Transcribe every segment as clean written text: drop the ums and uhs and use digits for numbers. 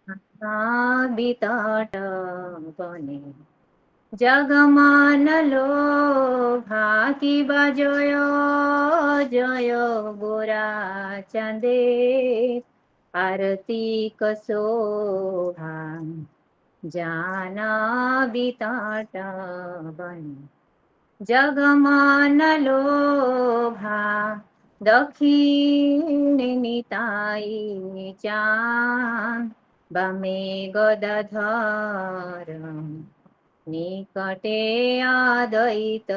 बितट बने जगमानलो भाकी बजय जय गोरा चंदे आरती कसोभा जाना बिताट बने जगमानलो भा दक्षिण निताई चान बमे गदधर निकटे आदयित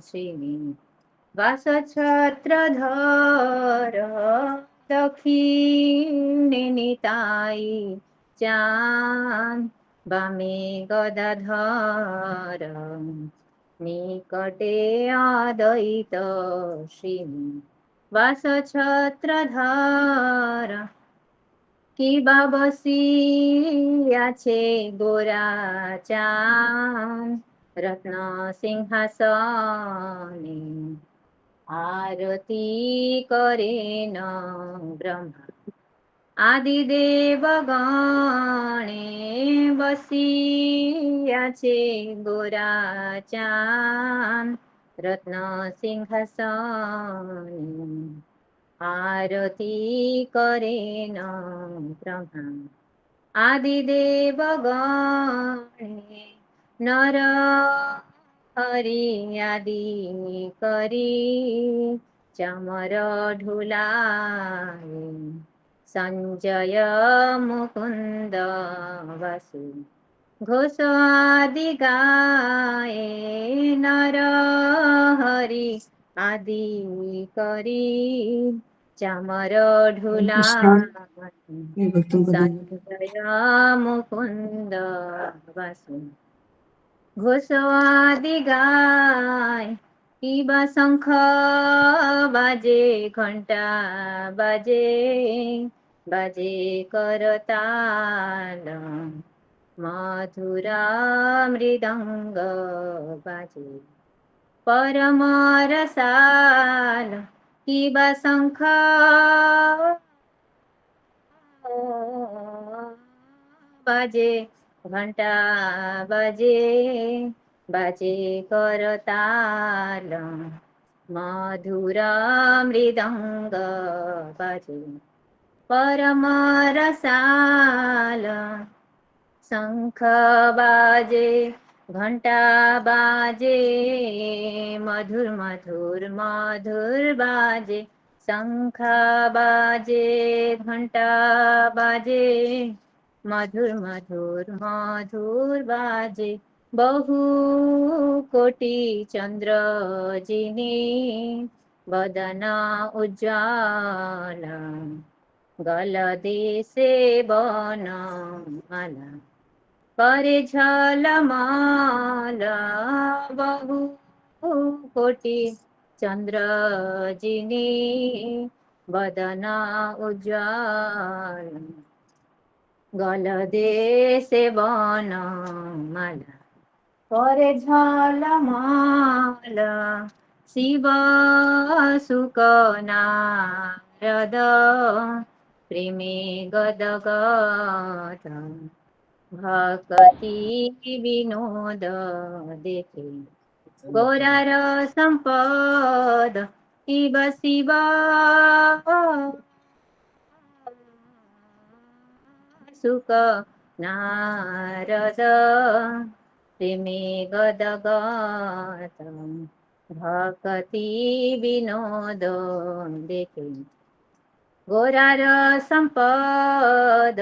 श्री वासछत्रधर दक्षिण निताई चान बमे गदधर निकटे आदयित श्री वासछत्रधर কিবা বসিয়াছে গোরা চান রত্ন সিংহাসনে আরতি করেন ব্রহ্মা আদিদেবগণে বসিয়াছে গোরা চান রত্ন সিংহাসনে आरती करेन ब्रह्मा आदिदेवगणे नर हरि आदि करी चमर ढुलाए संजय मुकुंद वसु घोष आदि गाए नर हरि आदि करी चामर Hare ढुला Krishna. Hare Bhakti Padavi. Sanjay Mukund Vasu घोषवादि गाय किबा शंख बाजे घंटा बाजे बाजे करताल मधुरा मृदंग बाजे परम रसाल किबा शंख बाजे घंटा बाजे बाजे करताल मधुर मृदंग बाजे परम रसाल शंख बाजे घंटा बाजे मधुर मधुर मधुर बाजे शंख बाजे घंटा बाजे मधुर मधुर मधुर बाजे बहु कोटि चंद्र जिनी बदना उज्ज्वला गलदे से बनमाला करे झलमल बहु कोटि चंद्र जिनी बदना उज्ज्वल गलदे से बनमाला करे झलमल शिव सुक नारद प्रेमे गदगद भक्ति विनोद देखे गौरार संपद शिव शिव सुक नारद प्रेमे गदगद भक्ति विनोद देखे गौरार संपद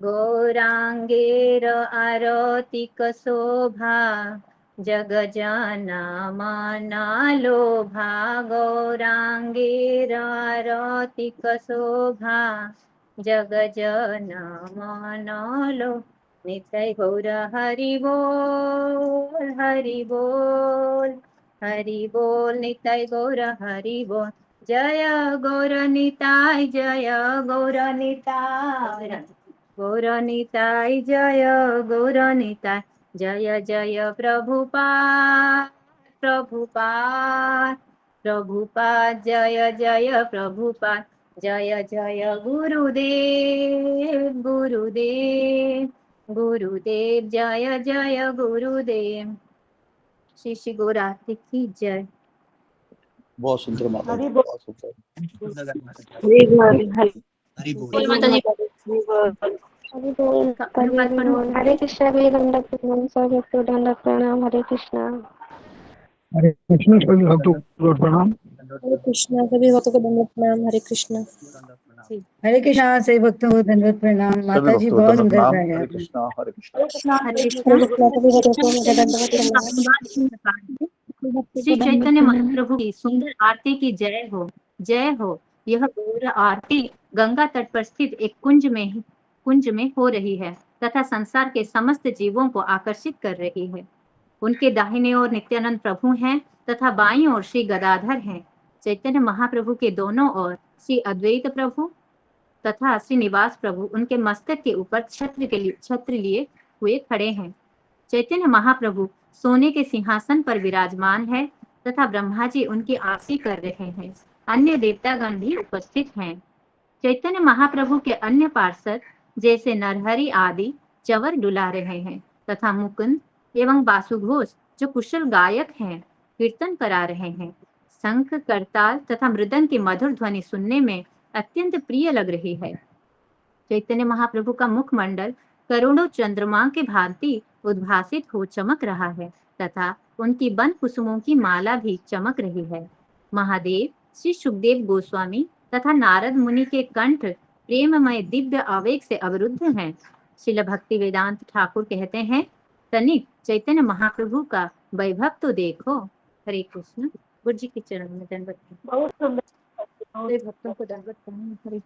गौरांगेर आरतिक शोभा जगजाना माना लोभा गौरांगेर आरतिक शोभा जगजना माना लो नित्य गौर हरि बोल हरि बोल हरि बोल नित्य गौर हरि बोल जय गौर निताय जय गौर निताय गौरनिताय जय गौरनिताय जय जय प्रभुपाद प्रभुपाद प्रभुपाद जय जय प्रभुपाद जय जय गुरुदेव गुरुदेव गुरुदेव, जय जय गुरुदेव। श्री श्री गौर आरती की जय। बहुत सुंदर माता जी, बहुत सुंदर। हरे कृष्णा भी दंडक प्रणाम, सब भक्तों दंडक प्रणाम। हरे कृष्णा सभी भक्तों को प्रणाम। हरे कृष्णा सभी भक्तों को दंडक प्रणाम। हरे कृष्णा हरे कृष्णा सभी भक्तों को दंडवत प्रणाम। सभी माता जी भक्तों को बहुत दंडवत सुंदर प्रणाम। गाया हरे आपने। कृष्णा, हरे कृष्णा। हरे हरे कृष्णा सभी भक्तों को दंडवत प्रणाम। श्री चैतन्य महाप्रभु की सुंदर आरती की जय हो, जय हो। यह गौर आरती गंगा तट पर स्थित एक कुंज में हो रही है तथा संसार के समस्त जीवों को आकर्षित कर रही है। उनके दाहिने ओर नित्यानंद प्रभु हैं तथा बाईं ओर श्री गदाधर हैं। चैतन्य महाप्रभु के दोनों ओर श्री अद्वैत प्रभु तथा श्रीनिवास प्रभु उनके मस्तक के ऊपर छत्र लिए हुए खड़े हैं। चैतन्य महाप्रभु सोने के सिंहासन पर विराजमान है तथा ब्रह्मा जी उनकी आरती कर रहे हैं। अन्य देवतागण भी उपस्थित हैं। चैतन्य महाप्रभु के अन्य पार्षद जैसे नरहरि आदि चवर डुला रहे हैं तथा मुकुंद एवं बासुघोष जो कुशल गायक हैं कीर्तन करा रहे हैं। शंख, करताल तथा मृदंग की मधुर ध्वनि सुनने में अत्यंत प्रिय लग रही है। चैतन्य महाप्रभु का मुखमंडल करोड़ों चंद्रमा के भांति उद्भासित हो चमक रहा है तथा उनकी वन कुसुमों की माला भी चमक रही है। महादेव श्री सुखदेव गोस्वामी तथा नारद मुनि के कंठ प्रेममय दिव्य आवेग से अवरुद्ध हैं। श्रील भक्ति वेदांत ठाकुर कहते हैं, तनिक चैतन्य महाप्रभु का वैभव तो देखो। हरे कृष्ण। गुरु जी के चरण में दंडवत भक्तों को दंडवत प्रणाम। हरे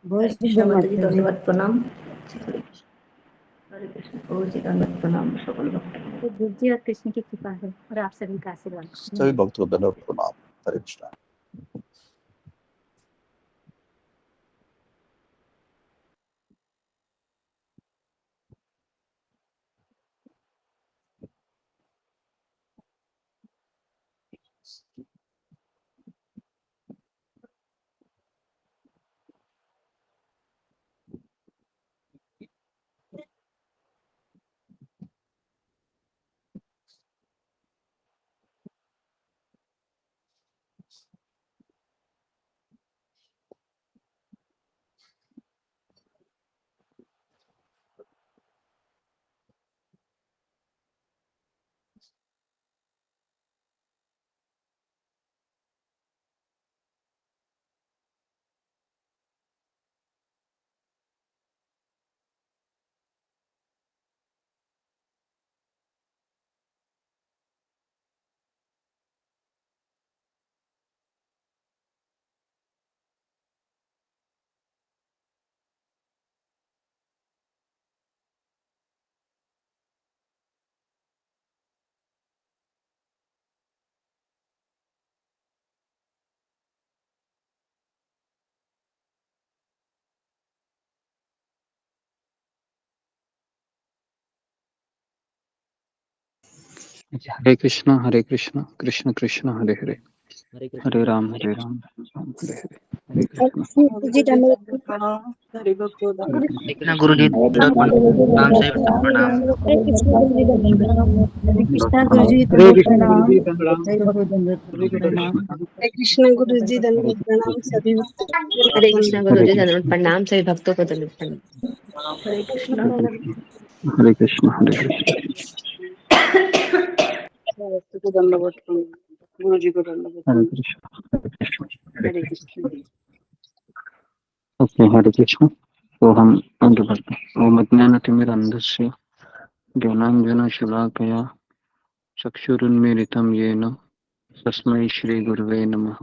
बहुत कृष्ण सुंदर माता जी माता जी। दंडवत प्रणाम। हरे कृष्ण प्रभु जी दंडवत प्रणाम। सकल भक्त तो गुरु जी और कृष्ण की कृपा है और आप सभी का आशीर्वाद। सभी भक्तों को दंडवत प्रणाम। हरे कृष्णा। हरे कृष्णा कृष्ण कृष्ण हरे हरे, हरे राम राम राम हरे हरे। हरे कृष्णा। जी दंडवत प्रणाम। हरि भक्तों दंडवत कृष्ण गुरु जी प्रणाम से प्रणाम। हरे कृष्णा गुरु जी दंडवत प्रणाम। हरे कृष्णा गुरु जी हरे दंडवत कृष्ण गुरु प्रणाम। जी दंडवत सभी भक्तों को दंडवत हरे प्रणाम। कृष्ण। हरे कृष्णा गुरु जी दंडवत प्रणाम। सभी भक्तों हरे कृष्ण गुरु हरे जी कृष्ण। दंडवत प्रणाम। सभी भक्तों को दंडवत प्रणाम। हरे कृष्ण। हरे कृष्ण हरे कृष्ण। भक्तों को दंडवत प्रणाम। गुरु जी को दंडवत हरे प्रणाम। कृष्ण हरे कृष्ण हरे हरे कृष्ण। कृष्ण। ओके, हरे कृष्ण। तो हम आगे बढ़ते हैं। ओम अज्ञानतिमिरन्धस्य ज्ञानाञ्जन शलाकया चक्षुरुन्मीलितं येन तस्मै श्रीगुरवे नमः।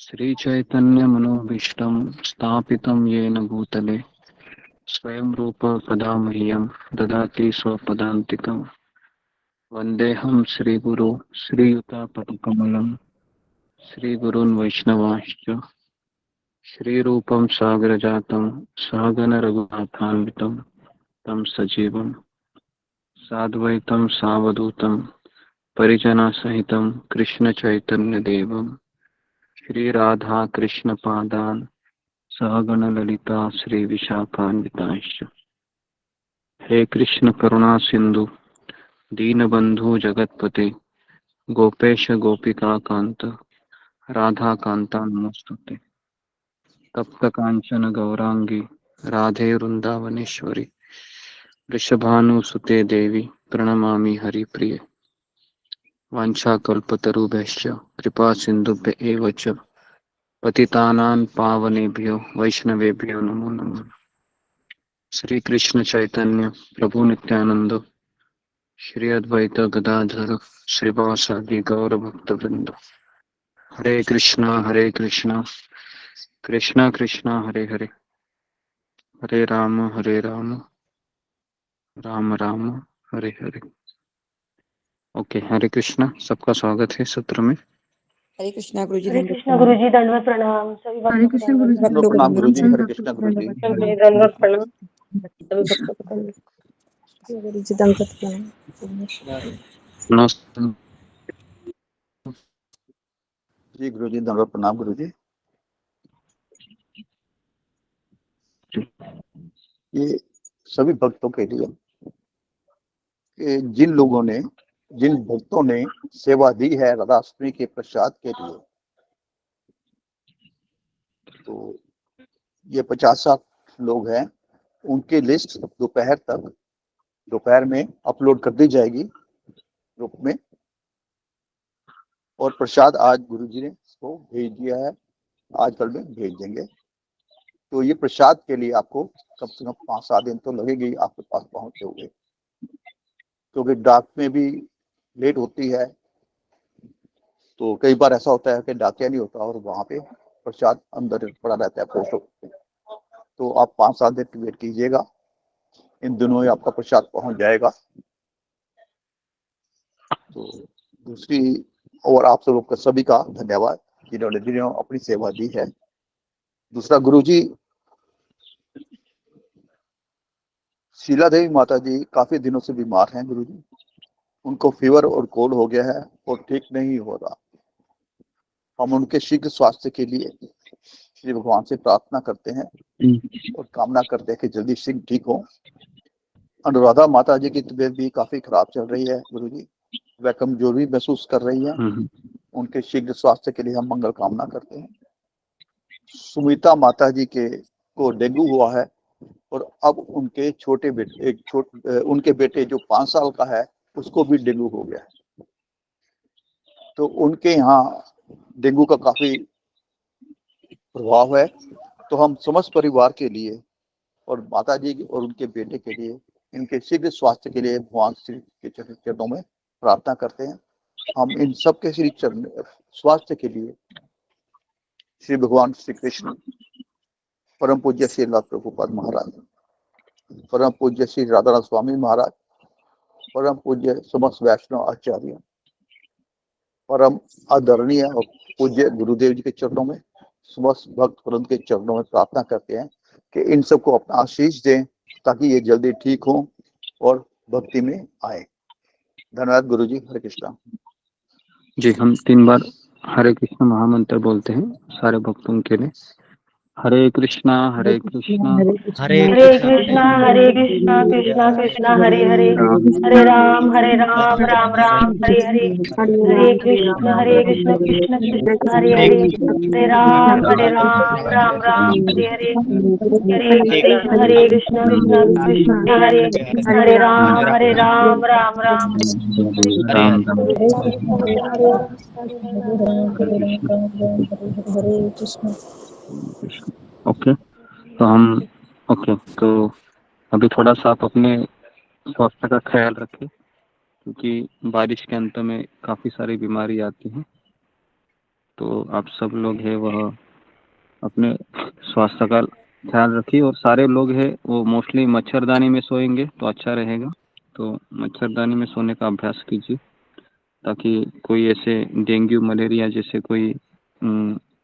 श्रीचैतन्यमनोभीष्टं स्थापितं येन भूतले स्वयं रूप कदा मह्यं ददाति स्वपदान्तिकम्। वन्देऽहं श्रीगुरो श्रीयुतापदकमलं श्रीगुरून् वैष्णवांश्च श्रीरूपं सागरजातं सहगण रघुनाथान्वितं तं सजीवं साद्वैतं सावधूतं परिजनसहितं कृष्णचैतन्यदेवं श्री राधा कृष्ण पादान सहगण ललिता श्री विशाखान्वितांश्च। हे कृष्ण करुणा सिंधु दीनबंधु जगतपते गोपेश गोपिका कांत राधा कांता नमोस्तुते। तप्त कांचन गौरांगी राधे वृंदावनेश्वरी वृषभानुसुते देवी प्रणमामि हरिप्रिये। वाञ्छाकल्पतरुभ्यश्च कृपा सिन्धुभ्य एव च पतितानां पावनेभ्यो वैष्णवेभ्यो नमो नमः। श्री कृष्ण चैतन्य प्रभु नित्यानंद श्री अद्वैत गदाधर श्रीवासादि गौर भक्त वृंद। हरे कृष्णा कृष्णा कृष्णा हरे हरे, हरे राम राम राम हरे हरे। ओके, हरे कृष्णा। सबका स्वागत है सत्र में। हरे कृष्णा गुरु जी, हरे कृष्णा गुरु जी, दंडवत प्रणाम। सभी हरे भक्तों को कृष्ण दंडवत गुरु जी। दंडवत प्रणाम गुरु जी। हरे कृष्णा गुरु जी। प्रणाम। दंडवत प्रणाम सभी भक्तों को दंडवत। गुरु जी दंडवत प्रणाम। नमस्ते जी गुरु जी, दंडवत प्रणाम गुरु जी। ये सभी भक्तों के लिए कि जिन भक्तों ने सेवा दी है राधाष्टमी के प्रसाद के लिए, तो ये 50-60 लोग हैं। उनकी लिस्ट दोपहर में अपलोड कर दी जाएगी ग्रुप में, और प्रसाद आज गुरु जी ने इसको भेज दिया है, आज कल में भेज देंगे। तो ये प्रसाद के लिए आपको कम से कम 5-7 दिन तो लगेगी आपके पास पहुंचते हुए, क्योंकि डाक में भी लेट होती है। तो कई बार ऐसा होता है कि डाकिया नहीं होता और वहां पे प्रसाद अंदर पड़ा रहता है पोस्ट ऑफिस में। तो आप 5-7 दिन की वेट कीजिएगा, इन दिनों ही आपका प्रसाद पहुंच जाएगा। तो दूसरी, और आप सब लोग का सभी का धन्यवाद जिन्होंने अपनी सेवा दी है। दूसरा, गुरु जी शीला देवी माता जी काफी दिनों से बीमार हैं गुरु जी। उनको फीवर और कोल्ड हो गया है और ठीक नहीं हो रहा। हम उनके शीघ्र स्वास्थ्य के लिए श्री भगवान से प्रार्थना करते हैं और कामना करते हैं कि जल्दी शीघ्र ठीक हो। अनुराधा माता जी की तबीयत भी काफी खराब चल रही है गुरु जी, वह कमजोर भी महसूस कर रही है। उनके शीघ्र स्वास्थ्य के लिए हम मंगल कामना करते हैं। सुमिता माता जी को डेंगू हुआ है और अब उनके उनके बेटे जो 5 साल का है उसको भी डेंगू हो गया है। तो उनके यहाँ डेंगू का काफी प्रभाव है। तो हम समस्त परिवार के लिए और माता जी और उनके बेटे के लिए इनके शीघ्र स्वास्थ्य के लिए भगवान श्री के चरणों में प्रार्थना करते हैं। हम इन सब के श्री चरण स्वास्थ्य के लिए श्री भगवान श्री कृष्ण, परम पूज्य श्री लाल प्रभुपाद महाराज, परम पूज्य श्री राधानाथ स्वामी महाराज, परम पूज्य समस्त वैष्णव आचार्य, परम आदरणीय और पूज्य गुरुदेव जी के चरणों में, समस्त भक्त वृंद के चरणों में प्रार्थना करते हैं कि इन सबको अपना आशीष दें ताकि ये जल्दी ठीक हो और भक्ति में आए। धन्यवाद गुरु जी। हरे कृष्णा जी। हम 3 बार हरे कृष्ण महामंत्र बोलते हैं सारे भक्तों के लिए। हरे कृष्णा कृष्णा हरे हरे कृष्णा कृष्णा कृष्णा हरे हरे, हरे राम राम राम हरे हरे। हरे कृष्ण कृष्ण कृष्ण हरे हरे, हरे राम राम राम हरे हरे। हरे कृष्ण कृष्ण हरे हरे, राम राम राम हरे राम कृष्ण। राम हरे कृष्ण। ओके। तो हम तो अभी थोड़ा सा आप अपने स्वास्थ्य का ख्याल रखें, क्योंकि बारिश के अंत में काफ़ी सारी बीमारी आती हैं। तो आप सब लोग हैं वह अपने स्वास्थ्य का ख्याल रखिए, और सारे लोग हैं वो मोस्टली मच्छरदानी में सोएंगे तो अच्छा रहेगा। तो मच्छरदानी में सोने का अभ्यास कीजिए ताकि कोई ऐसे डेंगू मलेरिया जैसे कोई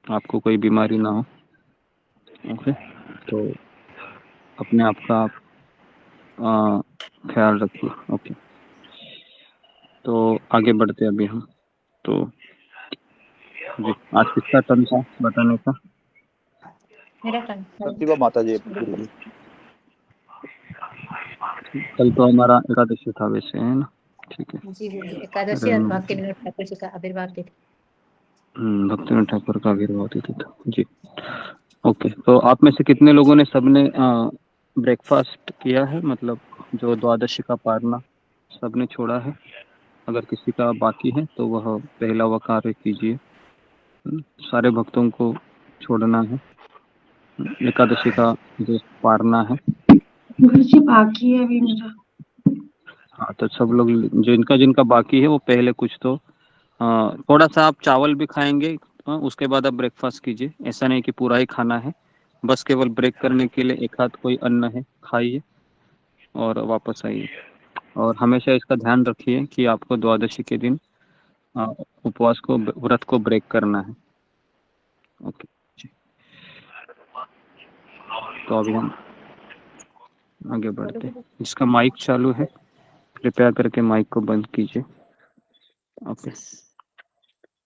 आपको कोई बीमारी ना हो। ओके, तो अपने आप का ख्याल रखिए। ओके, तो आगे बढ़ते अभी हम। तो जी, आज किसका टर्न था बताने का? मेरा टर्न। प्रतिभा माता जी गुरु जी। कल तो हमारा एकादशी था वैसे, है ना? ठीक है। जी गुरुजी, एकादशी और भक्ति विनोद ठाकुर जी का आविर्भाव तिथि। भक्तिविनोद ठाकुर का आविर्भाव तिथि था जी। ओके, तो आप में से कितने लोगों ने सबने ब्रेकफास्ट किया है, मतलब जो द्वादशी का पारना सबने छोड़ा है? अगर किसी का बाकी है तो वह पहला वह कार्य कीजिए। सारे भक्तों को छोड़ना है एकादशी का जो पारना है। गुरुजी बाकी है अभी मेरा। हाँ, तो सब लोग जिनका जिनका बाकी है वो पहले कुछ तो थोड़ा सा आप चावल भी खाएंगे, उसके बाद आप ब्रेकफास्ट कीजिए। ऐसा नहीं कि पूरा ही खाना है, बस केवल ब्रेक करने के लिए एक आध कोई अन्न है, खाइए और वापस आइए। और हमेशा इसका ध्यान रखिए कि आपको द्वादशी के दिन उपवास को, व्रत को ब्रेक करना है। ओके जी। तो अभी हम आगे बढ़ते हैं। जिसका माइक चालू है कृपया करके माइक को बंद कीजिए। ओके,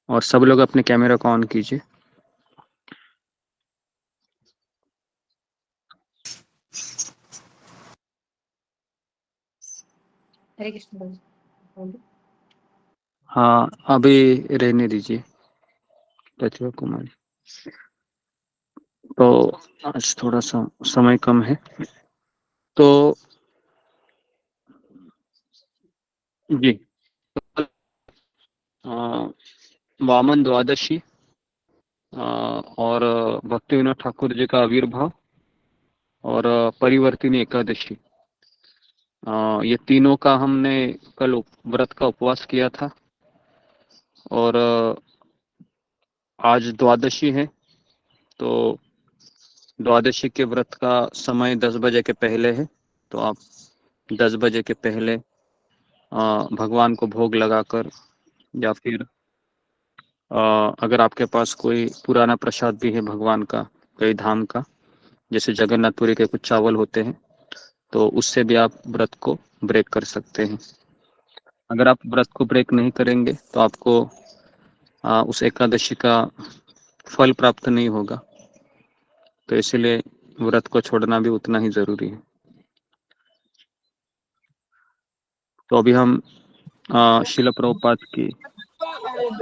और सब लोग अपने कैमरा को ऑन कीजिए। हरे कृष्ण गुरुजी। हाँ, अभी रहने दीजिए प्रतिभा कुमारी। तो आज थोड़ा सा समय कम है, तो जी वामन द्वादशी और भक्ति विनोद ठाकुर जी का आविर्भाव और परिवर्तिनी एकादशी, ये तीनों का हमने कल व्रत का उपवास किया था। और आज द्वादशी है, तो द्वादशी के व्रत का समय 10 बजे के पहले है। तो आप 10 बजे के पहले भगवान को भोग लगाकर, या फिर अगर आपके पास कोई पुराना प्रसाद भी है भगवान का, कोई धाम का, जैसे जगन्नाथपुरी के कुछ चावल होते हैं, तो उससे भी आप व्रत को ब्रेक कर सकते हैं। अगर आप व्रत को ब्रेक नहीं करेंगे तो आपको उस एकादशी का फल प्राप्त नहीं होगा, तो इसलिए व्रत को छोड़ना भी उतना ही जरूरी है। तो अभी हम शिला प्रभुपाद की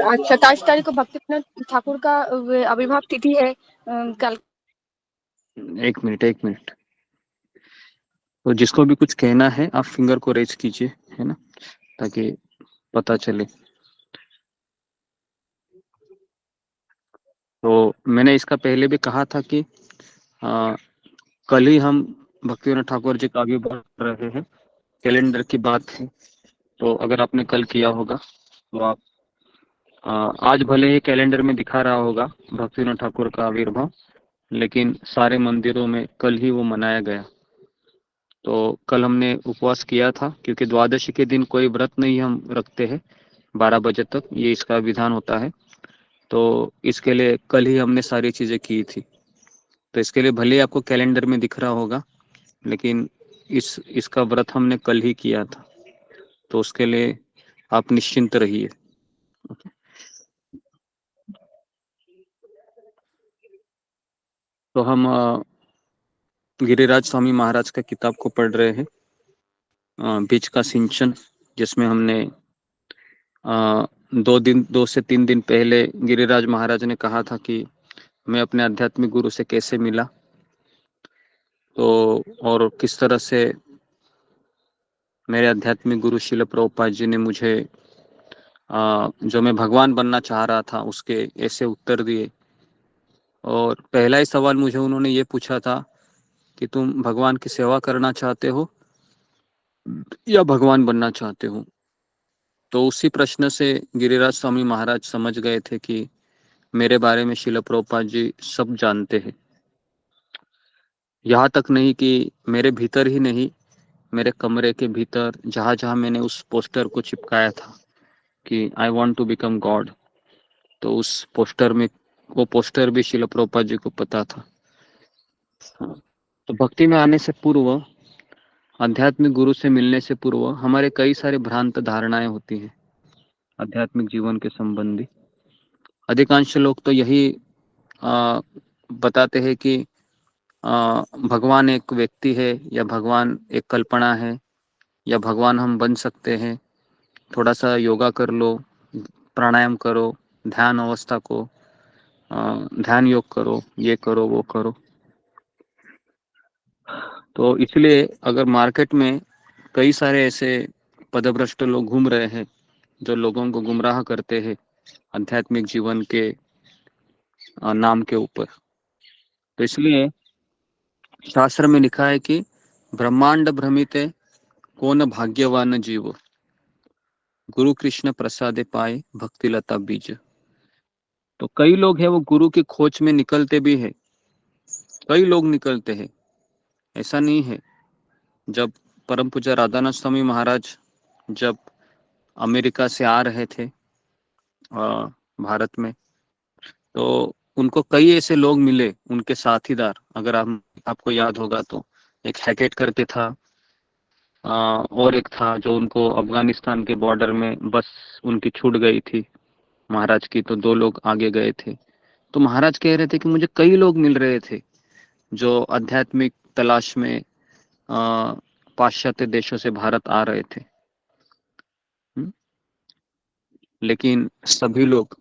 आज 27 तारीख को भक्ति विनोद ठाकुर का आविर्भाव तिथि है। कल एक मिनट। तो जिसको भी कुछ कहना है आप फिंगर को रेज कीजिए, है ना, ताकि पता चले। तो मैंने इसका पहले भी कहा था कि कल ही हम भक्ति विनोद ठाकुर जी का आविर्भाव कर रहे हैं, कैलेंडर की बात है। तो अगर आपने कल किया होगा तो आप आज भले ही कैलेंडर में दिखा रहा होगा भक्ति विनोद ठाकुर का आविर्भाव, लेकिन सारे मंदिरों में कल ही वो मनाया गया। तो कल हमने उपवास किया था, क्योंकि द्वादशी के दिन कोई व्रत नहीं हम रखते हैं 12 बजे तक, ये इसका विधान होता है। तो इसके लिए कल ही हमने सारी चीज़ें की थी। तो इसके लिए भले ही आपको कैलेंडर में दिख रहा होगा, लेकिन इसका व्रत हमने कल ही किया था, तो उसके लिए आप निश्चिंत रहिए। तो हम गिरिराज स्वामी महाराज का किताब को पढ़ रहे हैं, बीच का सिंचन, जिसमें हमने 2 से 3 दिन पहले गिरिराज महाराज ने कहा था कि मैं अपने आध्यात्मिक गुरु से कैसे मिला, तो और किस तरह से मेरे आध्यात्मिक गुरु शिल प्रभुपाद जी ने मुझे जो मैं भगवान बनना चाह रहा था उसके ऐसे उत्तर दिए। और पहला ही सवाल मुझे उन्होंने ये पूछा था कि तुम भगवान की सेवा करना चाहते हो या भगवान बनना चाहते हो। तो उसी प्रश्न से गिरिराज स्वामी महाराज समझ गए थे कि मेरे बारे में शिल प्रभुपाद जी सब जानते हैं। यहाँ तक नहीं कि मेरे भीतर ही नहीं, मेरे कमरे के भीतर जहाँ जहाँ मैंने उस पोस्टर को चिपकाया था कि I want to become God, तो उस पोस्टर में, वो पोस्टर भी शिल प्रभुपाद जी को पता था। तो भक्ति में आने से पूर्व, आध्यात्मिक गुरु से मिलने से पूर्व हमारे कई सारे भ्रांत धारणाएं होती हैं आध्यात्मिक जीवन के संबंधी। अधिकांश लोग तो यही बताते हैं कि भगवान एक व्यक्ति है या भगवान एक कल्पना है या भगवान हम बन सकते हैं, थोड़ा सा योगा कर लो, प्राणायाम करो, ध्यान अवस्था को ध्यान योग करो, ये करो वो करो। तो इसलिए अगर मार्केट में कई सारे ऐसे पदभ्रष्ट लोग घूम रहे हैं जो लोगों को गुमराह करते हैं आध्यात्मिक जीवन के नाम के ऊपर, तो इसलिए शास्त्र में लिखा है कि ब्रह्मांड भ्रमिते कौन भाग्यवान जीव, गुरु कृष्ण प्रसादे पाए भक्ति लता बीज। तो कई लोग हैं वो गुरु की खोज में निकलते भी है, कई लोग निकलते हैं, ऐसा नहीं है। जब परम पूज्य राधानाथ स्वामी महाराज जब अमेरिका से आ रहे थे भारत में, तो उनको कई ऐसे लोग मिले, उनके साथीदार। अगर आपको याद होगा तो एक हैकेट करके था, और एक था जो उनको अफगानिस्तान के बॉर्डर में बस उनकी छूट गई थी महाराज की, तो 2 लोग आगे गए थे। तो महाराज कह रहे थे कि मुझे कई लोग मिल रहे थे जो आध्यात्मिक तलाश में पाश्चात्य देशों से भारत आ रहे थे, लेकिन सभी लोग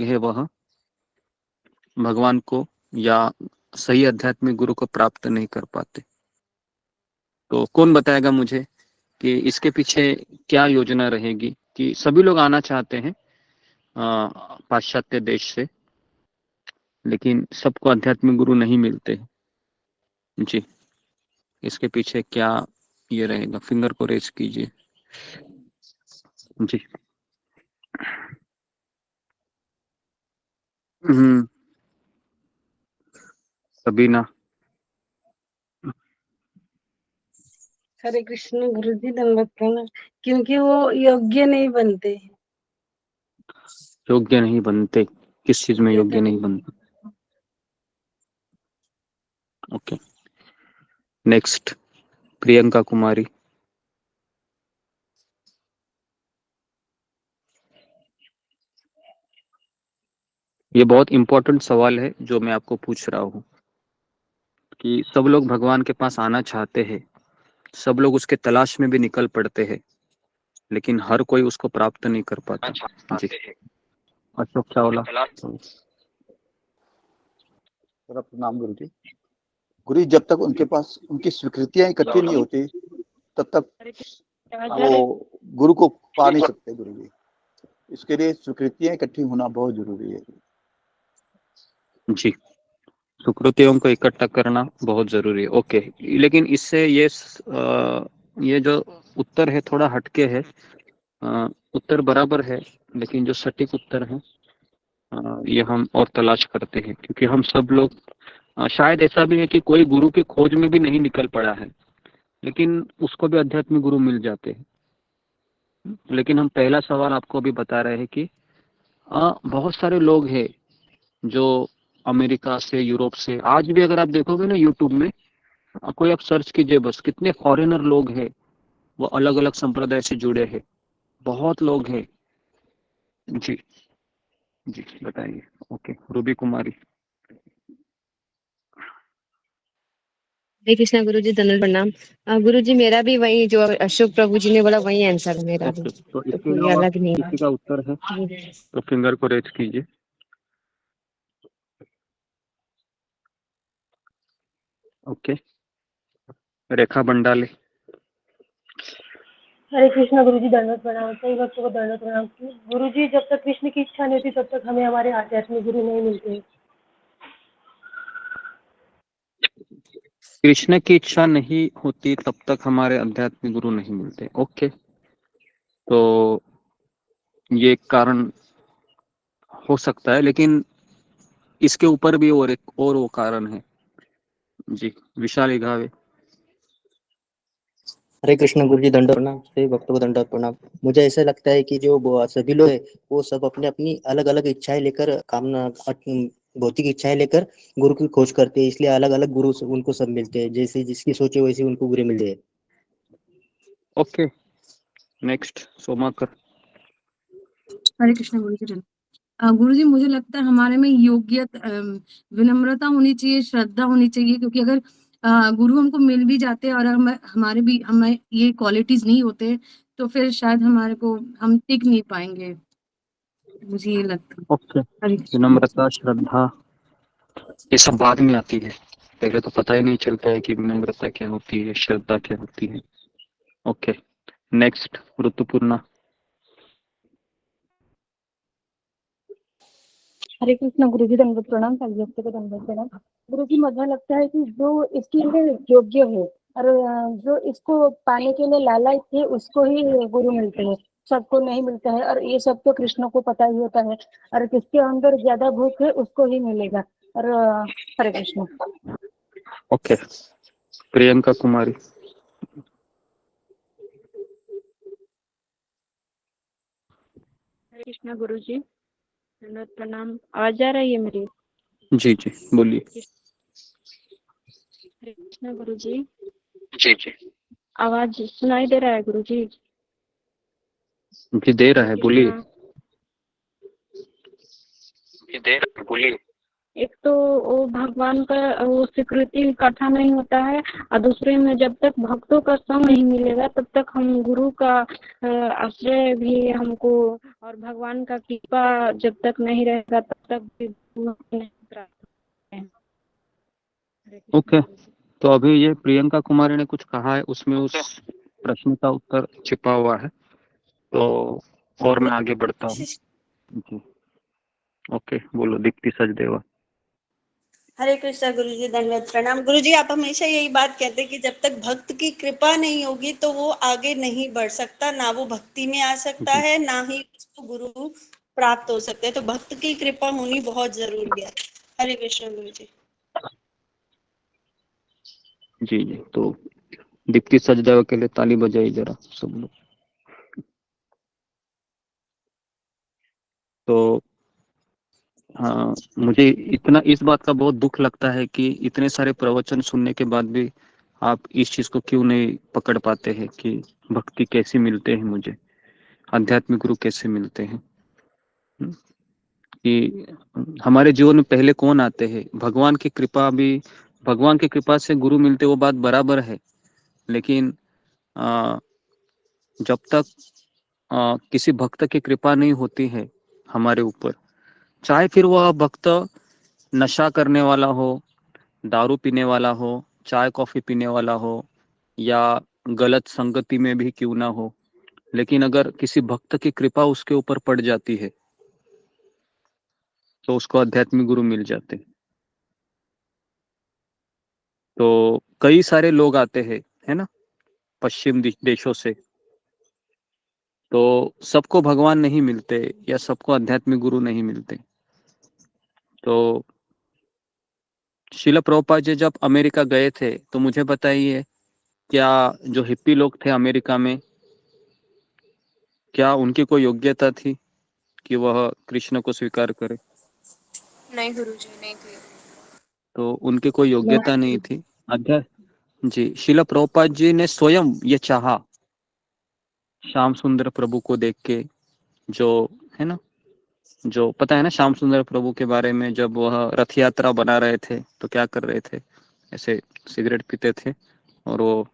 हैं वह भगवान को या सही आध्यात्मिक गुरु को प्राप्त नहीं कर पाते। तो कौन बताएगा मुझे कि इसके पीछे क्या योजना रहेगी कि सभी लोग आना चाहते हैं पाश्चात्य देश से, लेकिन सबको आध्यात्मिक गुरु नहीं मिलते जी। इसके पीछे क्या ये रहेगा? फिंगर को रेज कीजिए जी। सबीना। हरे कृष्ण गुरुजी, धन्यवाद प्रणाम। क्योंकि वो योग्य नहीं बनते। योग्य नहीं बनते? किस चीज में योग्य नहीं बनते? Okay, next Priyanka Kumari. ये बहुत इंपॉर्टेंट सवाल है जो मैं आपको पूछ रहा हूँ कि सब लोग भगवान के पास आना चाहते हैं, सब लोग उसके तलाश में भी निकल पड़ते हैं, लेकिन हर कोई उसको प्राप्त नहीं कर पाता जी। अशोक चावला। प्रणाम गुरु जी। गुरु जी, जब तक उनके पास उनकी स्वीकृतियां इकट्ठी नहीं होती तब तक वो गुरु को पा नहीं सकते गुरु जी। इसके लिए स्वीकृतियां इकट्ठी होना बहुत जरूरी है जी। सुकृतियों को इकट्ठा करना बहुत जरूरी है। ओके, लेकिन इससे ये जो उत्तर है थोड़ा हटके है। उत्तर बराबर है, लेकिन जो सटीक उत्तर है ये हम और तलाश करते हैं, क्योंकि हम सब लोग शायद ऐसा भी है कि कोई गुरु की खोज में भी नहीं निकल पड़ा है, लेकिन उसको भी आध्यात्मिक गुरु मिल जाते हैं। लेकिन हम पहला सवाल आपको अभी बता रहे हैं कि बहुत सारे लोग हैं जो अमेरिका से, यूरोप से, आज भी अगर आप देखोगे ना यूट्यूब में, कोई आप सर्च कीजिए बस, कितने फॉरेनर लोग हैं, वो अलग अलग संप्रदाय से जुड़े हैं, बहुत लोग हैं जी। जी बताइए। ओके, रूबी कुमारी। हरे कृष्णा गुरु जी, धन्यवाद प्रणाम। गुरु जी, मेरा भी वही जो अशोक प्रभु जी ने बोला वही आंसर है मेरा भी, तो तो इसके कोई अलावा अलग नहीं किसी का उत्तर है है। तो फिंगर को रेज कीजिए। ओके, रेखा बंडाले। हरे कृष्णा गुरु जी, दंडवत प्रणाम। सही भक्तों को दंडवत प्रणाम। गुरु जी, जब तक कृष्ण की इच्छा नहीं होती तब तक हमें हमारे आध्यात्मिक गुरु नहीं मिलते। कृष्ण की इच्छा नहीं होती तब तक हमारे आध्यात्मिक गुरु नहीं मिलते। ओके, तो ये कारण हो सकता है, लेकिन इसके ऊपर भी और एक और वो कारण है जी। विशाल घावे। हरे कृष्ण गुरु जी, दंडवत प्रणाम। सभी भक्तों को दंडवत प्रणाम। मुझे ऐसा लगता है कि जो सभी लोग हैं वो सब अपने अपनी अलग अलग इच्छाएं लेकर, कामना भौतिक इच्छाएं लेकर गुरु की खोज करते हैं, इसलिए अलग अलग गुरु उनको सब मिलते हैं, जैसे जिसकी सोचे वैसे उनको गुरु मिलते हैं। Okay, next Somakar. हरे कृष्ण गुरु जी। गुरु जी मुझे लगता है हमारे में योग्यत विनम्रता होनी चाहिए, श्रद्धा होनी चाहिए, क्योंकि अगर गुरु हमको मिल भी जाते हैं और हमारे भी हमें ये क्वालिटीज नहीं होते तो फिर शायद हम टिक नहीं पाएंगे, मुझे ये लगता है। ओके, हरे कृष्ण। विनम्रता, श्रद्धा, ये सब बाद में आती है, पहले तो पता ही नहीं चलता है कि विनम्रता क्या होती है, श्रद्धा क्या होती है। Okay, next Rituparna. हरे कृष्ण गुरु जी, दंडवत प्रणाम। कालियस्ते को दंडवत प्रणाम। गुरु जी, मुझे लगता है कि जो इसके लिए योग्य है और जो इसको पाने के लिए लालच है उसको ही गुरु मिलते हैं, सबको नहीं मिलता है। और ये सब तो कृष्ण को पता ही होता है, और किसके अंदर ज्यादा भूख है उसको ही मिलेगा। और हरे कृष्ण। ओके, प्रियंका कुमारी। हरे कृष्णा गुरु जी, दंडवत प्रणाम। आवाज आ रही है मेरी? जी जी बोलिए। हरे कृष्णा गुरु जी, जी जी आवाज सुनाई दे रहा है गुरु जी? जी दे रहा है, बोलिए। कृष्णा। जी दे रहा है, बोलिए। एक तो वो भगवान का वो स्वीकृति इकट्ठा नहीं होता है, और दूसरे में जब तक भक्तों का संग नहीं मिलेगा तब तक हम गुरु का आश्रय भी हमको, और भगवान का कृपा जब तक नहीं रहेगा तब तक भी गुरु नहीं प्राप्त होते हैं। हरे कृष्ण ओके, गुरु जी। तो अभी ये प्रियंका कुमारी ने कुछ कहा है, उसमें उस प्रश्न का उत्तर छिपा हुआ है, तो और मैं आगे बढ़ता हूँ। जी ओके, बोलो दीप्ति सचदेवा। हरे कृष्णा गुरु जी, दंडवत प्रणाम। गुरु जी, आप हमेशा यही बात कहते हैं कि जब तक भक्त की कृपा नहीं होगी तो वो आगे नहीं बढ़ सकता, ना वो भक्ति में आ सकता जी है, ना ही उसको गुरु प्राप्त हो सकते हैं। तो भक्त की कृपा होनी बहुत जरूरी है। हरे कृष्ण गुरु जी। जी जी, तो दीप्ति सचदेवा के लिए ताली बजाई जरा सब लोग। तो हाँ, मुझे इतना इस बात का बहुत दुख लगता है कि इतने सारे प्रवचन सुनने के बाद भी आप इस चीज को क्यों नहीं पकड़ पाते हैं कि भक्ति कैसे मिलते हैं, मुझे आध्यात्मिक गुरु कैसे मिलते हैं। कि हमारे जीवन में पहले कौन आते हैं, भगवान की कृपा भी, भगवान की कृपा से गुरु मिलते वो बात बराबर है, लेकिन आ, जब तक किसी भक्त की कृपा नहीं होती है हमारे ऊपर, चाहे फिर वह भक्त नशा करने वाला हो, दारू पीने वाला हो, चाय कॉफी पीने वाला हो, या गलत संगति में भी क्यों ना हो, लेकिन अगर किसी भक्त की कृपा उसके ऊपर पड़ जाती है तो उसको आध्यात्मिक गुरु मिल जाते हैं। तो कई सारे लोग आते हैं, है ना, पश्चिम देशों से, तो सबको भगवान नहीं मिलते या सबको आध्यात्मिक गुरु नहीं मिलते। तो शिला प्रभुपाद जी जब अमेरिका गए थे तो मुझे बताइए, क्या जो हिप्पी लोग थे अमेरिका में, क्या उनकी कोई योग्यता थी कि वह कृष्ण को स्वीकार करे? नहीं गुरु जी, नहीं थी। तो उनकी कोई योग्यता नहीं थी। अध्यात्म जी, शिला प्रभुपाद जी ने स्वयं ये चाहा, श्याम सुंदर प्रभु को देख के, जो है ना, जो पता है ना श्याम सुंदर प्रभु के बारे में, जब वह रथ यात्रा बना रहे थे तो क्या कर रहे थे, ऐसे सिगरेट पीते थे और वो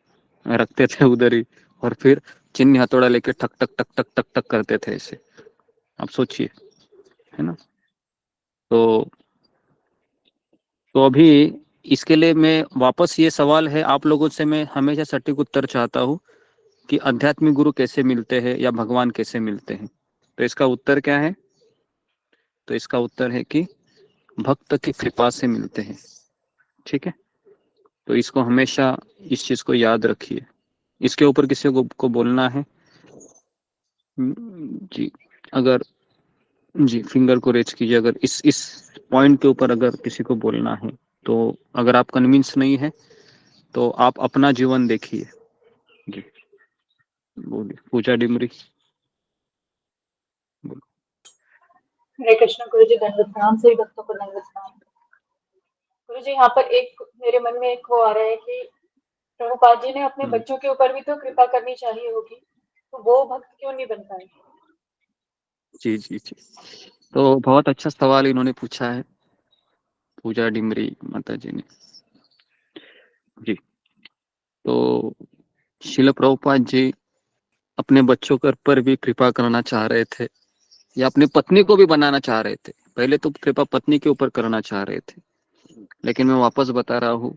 रखते थे उधर ही, और फिर चिन्ह हथौड़ा लेके ठक ठक ठक ठक ठक ठक करते थे ऐसे। आप सोचिए, है ना। तो अभी इसके लिए मैं वापस, ये सवाल है आप लोगों से, मैं हमेशा सटीक उत्तर चाहता हूँ कि आध्यात्मिक गुरु कैसे मिलते हैं या भगवान कैसे मिलते हैं। तो इसका उत्तर क्या है? तो इसका उत्तर है कि भक्त की कृपा से मिलते हैं। ठीक है, तो इसको हमेशा इस चीज को याद रखिए। इसके ऊपर किसी को बोलना है? जी, अगर जी फिंगर को रेज कीजिए, अगर इस पॉइंट के ऊपर अगर किसी को बोलना है तो। अगर आप कन्विंस नहीं है तो आप अपना जीवन देखिए। जी बोलिए, पूजा डिमरी। हरे कृष्ण गुरु जी, दंडवत प्रणाम। सभी भक्तों को दंडवत प्रणाम। गुरु जी, यहाँ पर एक मेरे मन में एक वो आ रहा है कि प्रभुपाद जी ने अपने बच्चों के ऊपर भी तो कृपा करनी चाहिए होगी, तो वो भक्त क्यों नहीं बन पाए? जी जी जी। तो बहुत अच्छा सवाल इन्होंने पूछा है पूजा डिमरी माता जी ने। जी, तो शिल प्रभुपाद जी अपने बच्चों पर भी कृपा करना चाह रहे थे, या अपनी पत्नी को भी बनाना चाह रहे थे। पहले तो कृपा पत्नी के ऊपर करना चाह रहे थे, लेकिन मैं वापस बता रहा हूँ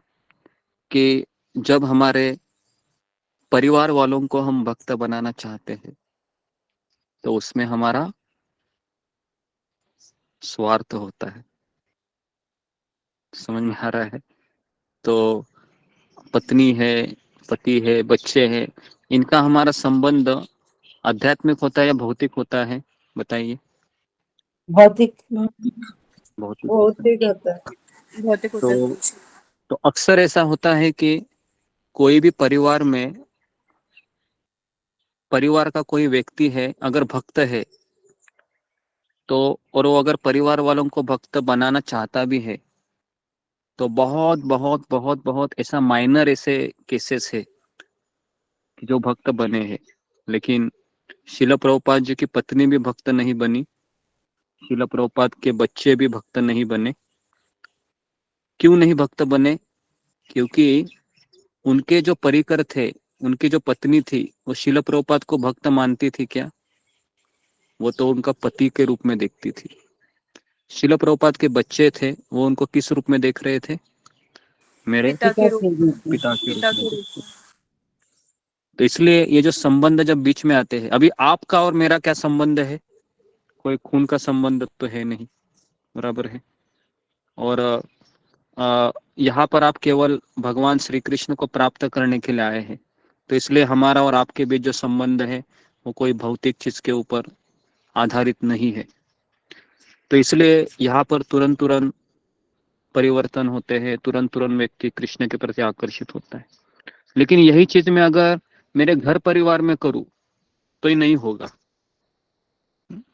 कि जब हमारे परिवार वालों को हम भक्त बनाना चाहते हैं तो उसमें हमारा स्वार्थ होता है। समझ में आ रहा है? तो पत्नी है, पति है, बच्चे हैं, इनका हमारा संबंध आध्यात्मिक होता है या भौतिक होता है? बताइए। भौतिक भौतिक होता है। भौतिक होता है। भौतिक होता है तो गुरु जी। तो अक्सर ऐसा होता है कि कोई भी परिवार का कोई व्यक्ति है अगर भक्त है तो, और वो अगर परिवार वालों को भक्त बनाना चाहता भी है तो बहुत बहुत बहुत बहुत ऐसा माइनर ऐसे केसेस है कि जो भक्त बने हैं। लेकिन शिला प्रभुपाद जी की पत्नी भी भक्त नहीं बनी, शिला प्रभुपाद के बच्चे भी भक्त नहीं बने। क्यों नहीं भक्त बने? क्योंकि उनके जो परिकर थे, उनकी जो पत्नी थी, वो शिला प्रभुपाद को भक्त मानती थी क्या? वो तो उनका पति के रूप में देखती थी। शिला प्रभुपाद के बच्चे थे, वो उनको किस रूप में देख रहे थे? मेरे पिता के रूप में। पिता के रूप पिता में के देखते रूप थे। में। तो इसलिए ये जो संबंध जब बीच में आते हैं, अभी आपका और मेरा क्या संबंध है? कोई खून का संबंध तो है नहीं, बराबर है। और यहाँ पर आप केवल भगवान श्री कृष्ण को प्राप्त करने के लिए आए हैं, तो इसलिए हमारा और आपके बीच जो संबंध है वो कोई भौतिक चीज के ऊपर आधारित नहीं है। तो इसलिए यहाँ पर तुरंत तुरंत परिवर्तन होते हैं, तुरंत तुरंत व्यक्ति कृष्ण के प्रति आकर्षित होता है। लेकिन यही चीज मैं अगर मेरे घर परिवार में करूँ तो ही नहीं होगा।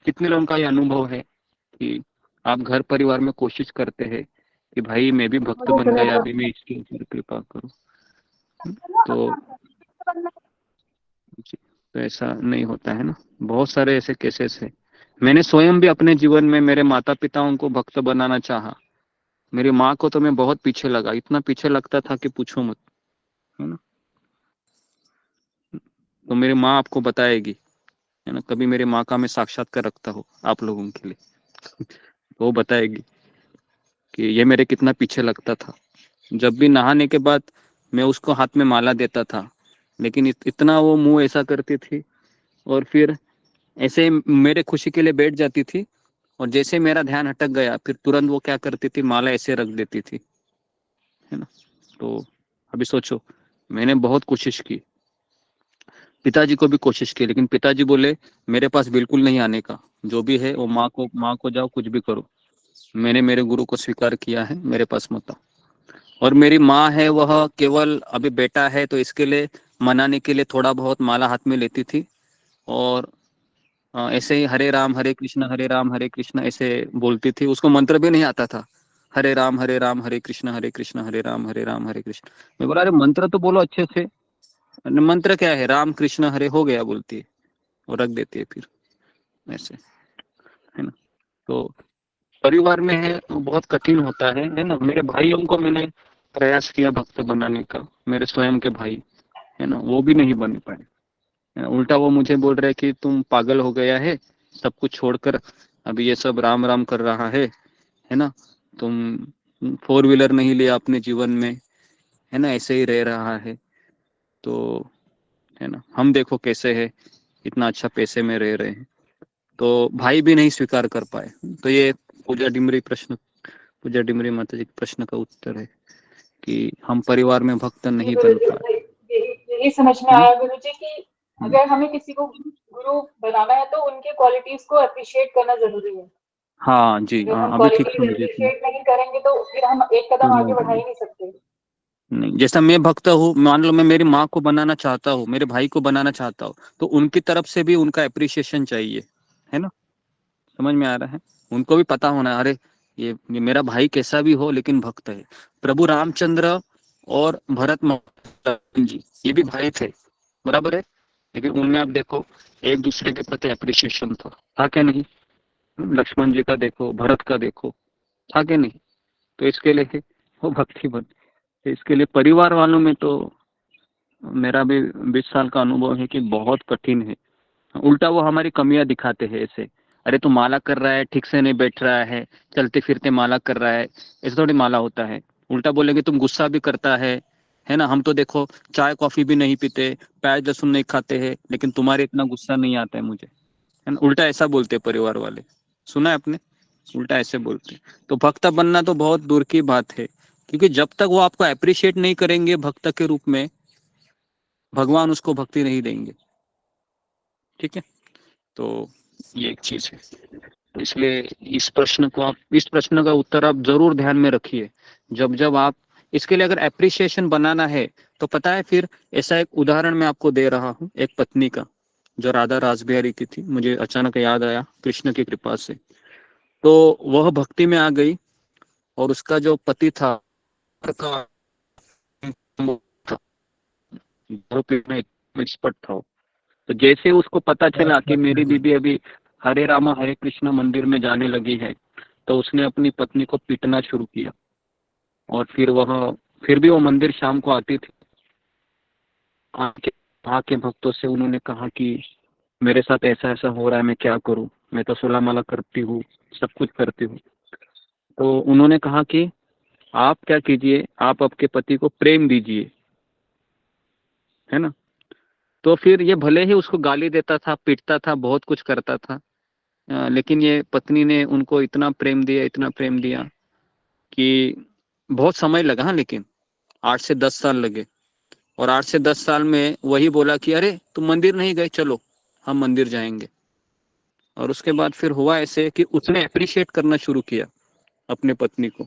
कितने लोगों का ये अनुभव है कि आप घर परिवार में कोशिश करते हैं कि भाई मैं भी भक्त बन गया, अभी मैं इसके ऊपर कृपा करूं, तो तो ऐसा नहीं होता है ना। बहुत सारे ऐसे केसेस हैं। मैंने स्वयं भी अपने जीवन में मेरे माता पिताओं को भक्त बनाना चाहा। मेरी माँ को तो मैं बहुत पीछे लगा, इतना पीछे लगता था कि पूछो मत, है ना। तो मेरी माँ आपको बताएगी, है ना, कभी मेरी माँ का मैं साक्षात्कार रखता हूँ आप लोगों के लिए, तो वो बताएगी कि ये मेरे कितना पीछे लगता था। जब भी नहाने के बाद मैं उसको हाथ में माला देता था, लेकिन इतना वो मुंह ऐसा करती थी, और फिर ऐसे मेरे खुशी के लिए बैठ जाती थी, और जैसे मेरा ध्यान हटक गया फिर तुरंत वो क्या करती थी, माला ऐसे रख देती थी, है ना। तो अभी सोचो, मैंने बहुत कोशिश की, पिताजी को भी कोशिश की, लेकिन पिताजी बोले मेरे पास बिल्कुल नहीं आने का, जो भी है वो माँ को जाओ कुछ भी करो। मैंने मेरे गुरु को स्वीकार किया है, मेरे पास मत आओ। और मेरी माँ है वह केवल अभी बेटा है तो इसके लिए मनाने के लिए थोड़ा बहुत माला हाथ में लेती थी, और ऐसे ही हरे राम हरे कृष्ण ऐसे बोलती थी। उसको मंत्र भी नहीं आता था, हरे राम हरे कृष्ण हरे राम हरे कृष्ण। मैं बोला अरे मंत्र तो बोलो अच्छे से। मंत्र क्या है, राम कृष्ण हरे हो गया बोलती है, और रख देती है फिर ऐसे, है ना। तो परिवार में है तो बहुत कठिन होता है ना। मेरे भाइयों को मैंने प्रयास किया भक्त बनाने का, मेरे स्वयं के भाई, है ना, वो भी नहीं बन पाए, है ना। उल्टा वो मुझे बोल रहे कि तुम पागल हो गया है, सब कुछ छोड़कर अभी ये सब राम राम कर रहा है ना। तुम फोर व्हीलर नहीं लिया अपने जीवन में, है ना, ऐसे ही रह रहा है। तो है ना, हम देखो कैसे है, इतना अच्छा पैसे में रह रहे हैं। तो भाई भी नहीं स्वीकार कर पाए। तो ये पूजा डिमरी माता जी के प्रश्न का उत्तर है कि हम परिवार में भक्त नहीं गुरु बन जी, पाए, यही समझ में है ना। आया गुरु जी कि अगर हमें किसी को गुरु बनाना है तो उनके क्वालिटीज को अप्रिशिएट करना जरूरी है। हाँ जी, अगर हाँ हम अभी ठीक क्वालिटीज समझे तुम। अप्रिशिएट नहीं करेंगे तो फिर हम एक तो कदम आगे नहीं बढ़ा ही बने। नहीं सकते। नहीं, जैसा मैं भक्त हूँ, मान लो मैं मेरी माँ को बनाना चाहता हूँ, मेरे भाई को बनाना चाहता हूँ, तो उनकी तरफ से भी उनका अप्रिशिएशन चाहिए, है ना। समझ में आ रहा है? उनको भी पता होना, अरे ये मेरा भाई कैसा भी हो लेकिन भक्त है। प्रभु रामचंद्र और भरत जी, ये भी भाई थे, बराबर है, लेकिन उनमें आप देखो एक दूसरे के प्रति अप्रिसिएशन था क्या नहीं? लक्ष्मण जी का देखो, भरत का देखो, था क्या नहीं? तो इसके लिए वो भक्ति बन। तो इसके लिए परिवार वालों में तो मेरा भी 20 साल का अनुभव है कि बहुत कठिन है। उल्टा वो हमारी कमियां दिखाते हैं ऐसे, अरे तू माला कर रहा है, ठीक से नहीं बैठ रहा है, चलते फिरते माला कर रहा है, ऐसे थोड़ी माला होता है। उल्टा बोलेंगे तुम गुस्सा भी करता है ना, हम तो देखो चाय कॉफी भी नहीं पीते, प्याज लहसुन नहीं खाते हैं, लेकिन तुम्हारे इतना गुस्सा नहीं आता है मुझे, है ना। उल्टा ऐसा बोलते परिवार वाले, सुना है आपने? उल्टा ऐसे बोलते। तो भक्त बनना तो बहुत दूर की बात है, क्योंकि जब तक वो आपको अप्रिशिएट नहीं करेंगे भक्त के रूप में, भगवान उसको भक्ति नहीं देंगे। ठीक है, तो ये एक चीज है। इसलिए इस प्रश्न का उत्तर आप जरूर ध्यान में रखिए जब जब आप इसके लिए अगर एप्रिसिएशन बनाना है तो पता है फिर ऐसा एक उदाहरण मैं आपको दे रहा हूँ, एक पत्नी का जो राधा रासबिहारी की थी, मुझे अचानक याद आया कृष्ण की कृपा से। तो वह भक्ति में आ गई और उसका जो पति था एक्सपर्ट था। तो जैसे उसको पता चला कि मेरी बीबी अभी हरे रामा हरे कृष्ण मंदिर में जाने लगी है, तो उसने अपनी पत्नी को पीटना शुरू किया। और फिर भी वो मंदिर शाम को आती थी। आके भक्तों से उन्होंने कहा कि मेरे साथ ऐसा ऐसा हो रहा है, मैं क्या करूं, मैं तो 16 माला करती हूँ, सब कुछ करती हूँ। तो उन्होंने कहा कि आप क्या कीजिए, आप आपके पति को प्रेम दीजिए, है ना। तो फिर ये भले ही उसको गाली देता था, पीटता था, बहुत कुछ करता था, लेकिन ये पत्नी ने उनको इतना प्रेम दिया कि बहुत समय लगा। हाँ, लेकिन 8 से 10 साल लगे। और 8 से 10 साल में वही बोला कि अरे तुम मंदिर नहीं गए, चलो हम मंदिर जाएंगे। और उसके बाद फिर हुआ ऐसे कि उसने अप्रिशिएट करना शुरू किया अपने पत्नी को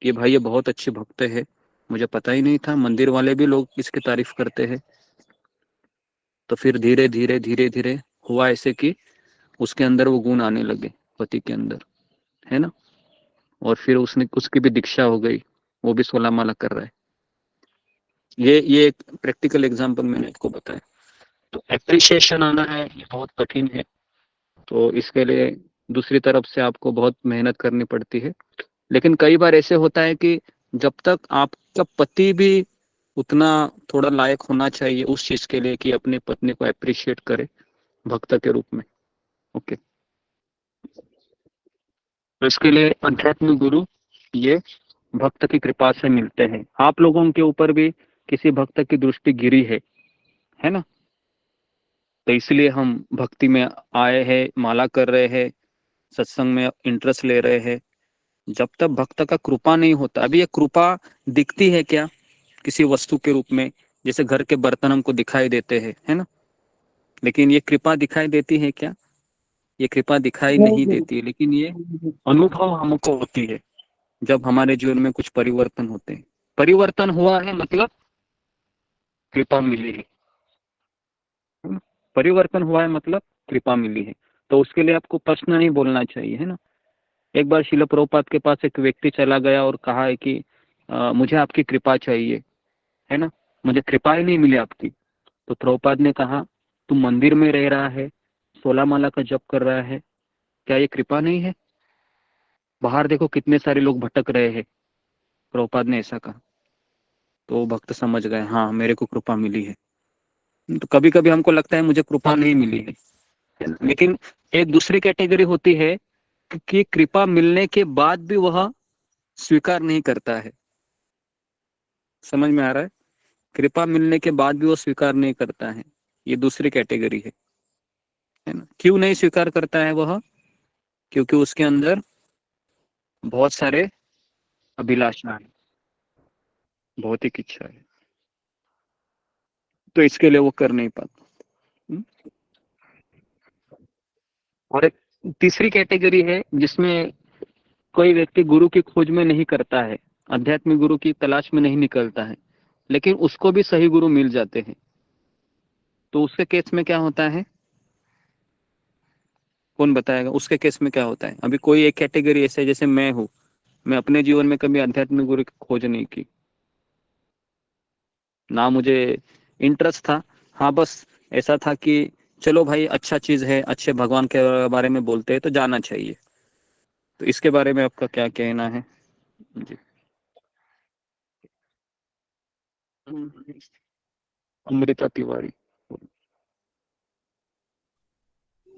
कि भाई ये बहुत अच्छी भक्त है, मुझे पता ही नहीं था, मंदिर वाले भी लोग इसकी तारीफ करते हैं। तो फिर धीरे धीरे हुआ ऐसे कि उसके अंदर वो गुण आने लगे, पति के अंदर, है ना। और फिर उसकी भी दीक्षा हो गई, वो भी 16 माला कर रहा है। ये एक प्रैक्टिकल एग्जांपल मैंने आपको बताया। तो एप्रिशिएशन आना है, ये बहुत कठिन है। तो इसके लिए दूसरी तरफ से आपको बहुत मेहनत करनी पड़ती है। लेकिन कई बार ऐसे होता है कि जब तक आपका पति भी उतना थोड़ा लायक होना चाहिए उस चीज के लिए कि अपनी पत्नी को अप्रिशिएट करे भक्त के रूप में। ओके, तो इसके लिए अध्यात्म गुरु ये भक्त की कृपा से मिलते हैं। आप लोगों के ऊपर भी किसी भक्त की दृष्टि गिरी है ना। तो इसलिए हम भक्ति में आए हैं, माला कर रहे हैं, सत्संग में इंटरेस्ट ले रहे हैं। जब तक भक्त का कृपा नहीं होता, अभी ये कृपा दिखती है क्या किसी वस्तु के रूप में, जैसे घर के बर्तन हमको दिखाई देते हैं, है ना। लेकिन ये कृपा दिखाई देती है क्या? ये कृपा दिखाई नहीं देती, लेकिन ये अनुभव हमको होती है जब हमारे जीवन में कुछ परिवर्तन होते हैं। परिवर्तन हुआ है मतलब कृपा मिली है, परिवर्तन हुआ है मतलब कृपा मिली है। तो उसके लिए आपको प्रश्न नहीं बोलना चाहिए, है ना। एक बार श्रील प्रभुपाद के पास एक व्यक्ति चला गया और कहा है कि मुझे आपकी कृपा चाहिए, है ना, मुझे कृपा ही नहीं मिली आपकी। तो प्रभुपाद ने कहा तुम मंदिर में रह रहा है, 16 माला का जप कर रहा है, क्या ये कृपा नहीं है? बाहर देखो कितने सारे लोग भटक रहे हैं। प्रभुपाद ने ऐसा कहा। तो भक्त समझ गए, हाँ मेरे को कृपा मिली है। तो कभी कभी हमको लगता है मुझे कृपा नहीं मिली है, लेकिन एक दूसरी कैटेगरी होती है कि कृपा मिलने के बाद भी वह स्वीकार नहीं करता है। समझ में आ रहा है? कृपा मिलने के बाद भी वो स्वीकार नहीं करता है, ये दूसरी कैटेगरी है ना। क्यों नहीं स्वीकार करता है वह? क्योंकि उसके अंदर बहुत सारे अभिलाषा है, भौतिक इच्छा है, तो इसके लिए वो कर नहीं पाता। और एक तीसरी कैटेगरी है जिसमें कोई व्यक्ति गुरु की खोज में नहीं करता है, आध्यात्मिक गुरु की तलाश में नहीं निकलता है, लेकिन उसको भी सही गुरु मिल जाते हैं। तो उसके केस में क्या होता है, कौन बताएगा? उसके केस में क्या होता है? अभी कोई एक कैटेगरी ऐसे है, जैसे मैं हूँ, मैं अपने जीवन में कभी आध्यात्मिक गुरु की खोज नहीं की, ना मुझे इंटरेस्ट था। हाँ बस ऐसा था कि चलो भाई अच्छा चीज है, अच्छे भगवान के बारे में बोलते हैं तो जाना चाहिए। तो इसके बारे में आपका क्या कहना है जी? अमृता तिवारी।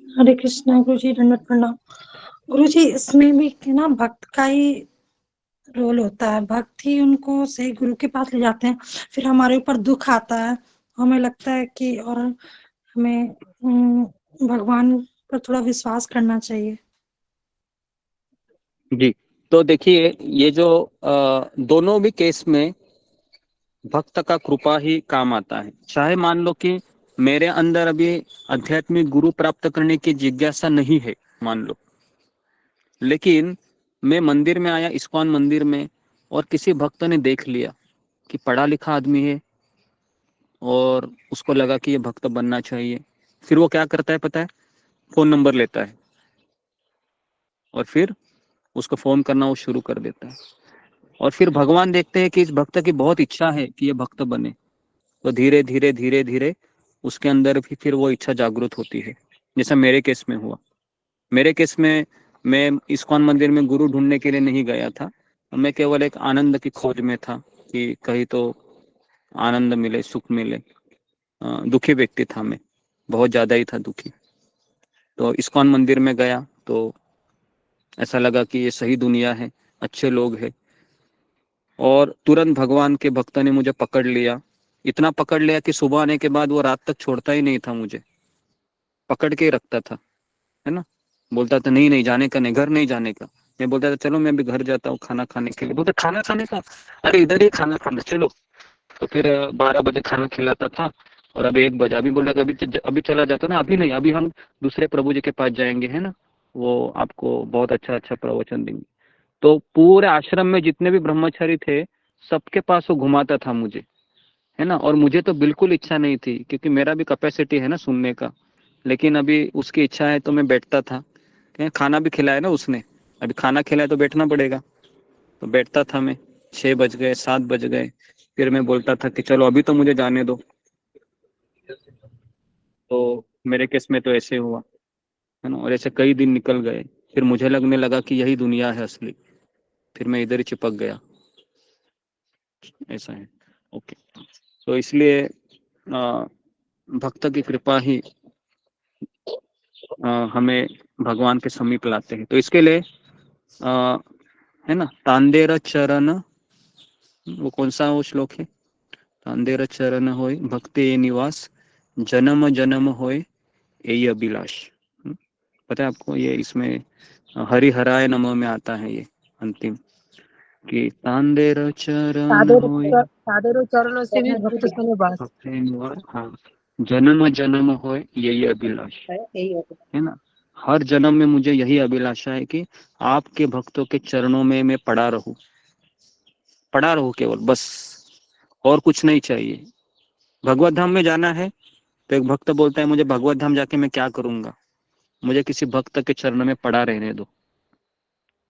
हरे कृष्णा गुरु जी, दंडवत प्रणाम। गुरु जी, इसमें भी ना भक्त का ही रोल होता है। भक्त ही उनको सही गुरु के पास ले जाते हैं। फिर हमारे ऊपर दुख आता है, हमें लगता है कि और हमें भगवान पर थोड़ा विश्वास करना चाहिए। जी, तो देखिए ये जो दोनों भी केस में भक्त का कृपा ही काम आता है। चाहे मान लो कि मेरे अंदर अभी आध्यात्मिक गुरु प्राप्त करने की जिज्ञासा नहीं है, मान लो, लेकिन मैं मंदिर में आया, इस्कॉन मंदिर में, और किसी भक्त ने देख लिया कि पढ़ा लिखा आदमी है और उसको लगा कि ये भक्त बनना चाहिए। फिर वो क्या करता है पता है? फोन नंबर लेता है और फिर उसको फोन करना वो शुरू कर देता है। और फिर भगवान देखते हैं कि इस भक्त की बहुत इच्छा है कि ये भक्त बने, तो धीरे धीरे धीरे धीरे उसके अंदर भी फिर वो इच्छा जागृत होती है। जैसा मेरे केस में हुआ। मेरे केस में मैं इस्कॉन मंदिर में गुरु ढूंढने के लिए नहीं गया था, मैं केवल एक आनंद की खोज में था कि कहीं तो आनंद मिले, सुख मिले। दुखी व्यक्ति था मैं, बहुत ज्यादा ही था दुखी। तो इस्कॉन मंदिर में गया तो ऐसा लगा कि ये सही दुनिया है, अच्छे लोग हैं, और तुरंत भगवान के भक्त ने मुझे पकड़ लिया। इतना पकड़ लिया कि सुबह आने के बाद वो रात तक छोड़ता ही नहीं था, मुझे पकड़ के ही रखता था, है ना। बोलता था नहीं नहीं जाने का नहीं, घर नहीं जाने का। मैं बोलता था चलो मैं भी घर जाता हूँ खाना खाने के लिए। बोलता खाना खाने का? अरे इधर ही खाना खाना, चलो। तो फिर 12 बजे खाना खिलाता था और अभी 1 बजा। अभी बोला अभी चला जाता ना, अभी नहीं, अभी हम दूसरे प्रभु जी के पास जाएंगे, है ना, वो आपको बहुत अच्छा अच्छा प्रवचन देंगे। तो पूरे आश्रम में जितने भी ब्रह्मचारी थे सबके पास वो घुमाता था मुझे, है ना। और मुझे तो बिल्कुल इच्छा नहीं थी क्योंकि मेरा भी कैपेसिटी है ना सुनने का, लेकिन अभी उसकी इच्छा है तो मैं बैठता था। खाना भी खिलाया ना उसने, अभी खाना खिलाया तो बैठना पड़ेगा, तो बैठता था मैं। 6 बज गए, 7 बज गए, फिर मैं बोलता था कि चलो अभी तो मुझे जाने दो। तो मेरे केस में तो ऐसे हुआ, है ना। और ऐसे कई दिन निकल गए, फिर मुझे लगने लगा कि यही दुनिया है असली, फिर मैं इधर ही चिपक गया। ऐसा है। ओके, तो इसलिए भक्त की कृपा ही हमें भगवान के समीप लाते हैं। तो इसके लिए है ना, तांदेर चरण, वो कौन सा वो श्लोक है? तांदेर चरण होय भक्ति निवास, जन्म जन्म होय यही अभिलाष। पता है आपको? ये इसमें हरिहराय नमः में आता है ये अंतिम, कि तांदेर चरण होय सादर चरणों से भी भक्ति का निवास भक्ति निवास, हाँ, जन्म जन्म होय यही अभिलाष, है ना। हर जन्म में मुझे यही अभिलाषा है कि आपके भक्तों के चरणों में मैं पड़ा रहूं केवल, बस, और कुछ नहीं चाहिए। भगवत धाम में जाना है तो एक भक्त बोलता है मुझे भगवत धाम जाके मैं क्या करूंगा, मुझे किसी भक्त के चरणों में पड़ा रहने दो।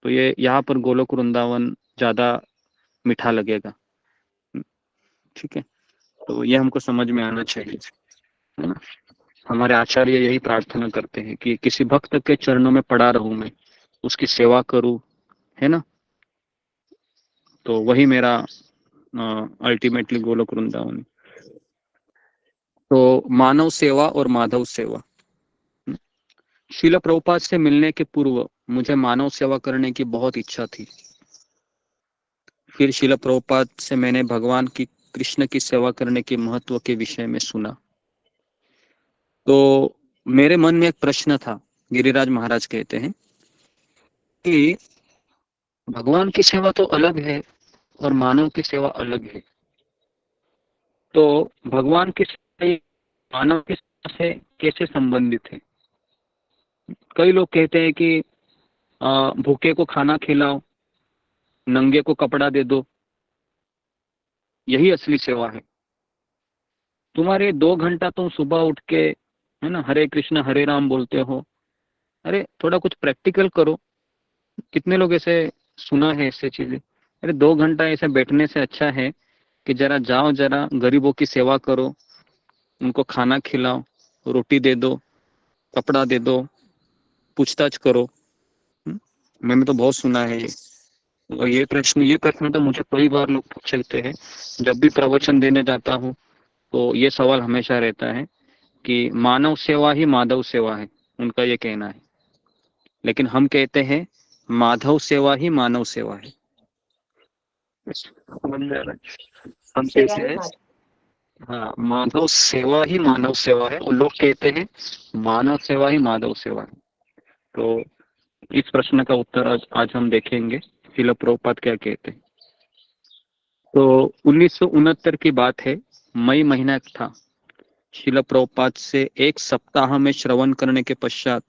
तो ये यहाँ पर गोलोक वृंदावन ज्यादा मीठा लगेगा, ठीक है। तो ये हमको समझ में आना चाहिए, है ना। हमारे आचार्य यही प्रार्थना करते हैं कि किसी भक्त के चरणों में पड़ा रहूं मैं, उसकी सेवा करूं, है ना। तो वही मेरा अल्टीमेटली गोलोक वृंदावन। तो मानव सेवा और माधव सेवा। श्रील प्रभुपाद से मिलने के पूर्व मुझे मानव सेवा करने की बहुत इच्छा थी। फिर श्रील प्रभुपाद से मैंने भगवान की, कृष्ण की सेवा करने के महत्व के विषय में सुना। तो मेरे मन में एक प्रश्न था। गिरिराज महाराज कहते हैं कि भगवान की सेवा तो अलग है और मानव की सेवा अलग है, तो भगवान की सेवा मानव की सेवा से कैसे संबंधित है? कई लोग कहते हैं कि भूखे को खाना खिलाओ, नंगे को कपड़ा दे दो, यही असली सेवा है। तुम्हारे 2 घंटा तुम सुबह उठ के, है ना, हरे कृष्ण हरे राम बोलते हो, अरे थोड़ा कुछ प्रैक्टिकल करो। कितने लोग ऐसे सुना है ऐसे चीजें? अरे 2 घंटा ऐसे बैठने से अच्छा है कि जरा जाओ, जरा गरीबों की सेवा करो, उनको खाना खिलाओ, रोटी दे दो, कपड़ा दे दो, पूछताछ करो। मैंने तो बहुत सुना है ये। और ये प्रश्न तो मुझे कई बार लोग पूछते हैं। जब भी प्रवचन देने जाता हूँ तो ये सवाल हमेशा रहता है कि मानव सेवा ही माधव सेवा है, उनका ये कहना है। लेकिन हम कहते हैं माधव सेवा ही मानव सेवा है। हम कहते हैं हाँ, माधव सेवा ही मानव सेवा है, और लोग कहते हैं मानव सेवा ही माधव सेवा है। तो इस प्रश्न का उत्तर आज हम देखेंगे, श्रील प्रभुपाद क्या कहते हैं। तो 1969 की बात है, मई महीना था। श्रील प्रभुपाद से एक सप्ताह में श्रवण करने के पश्चात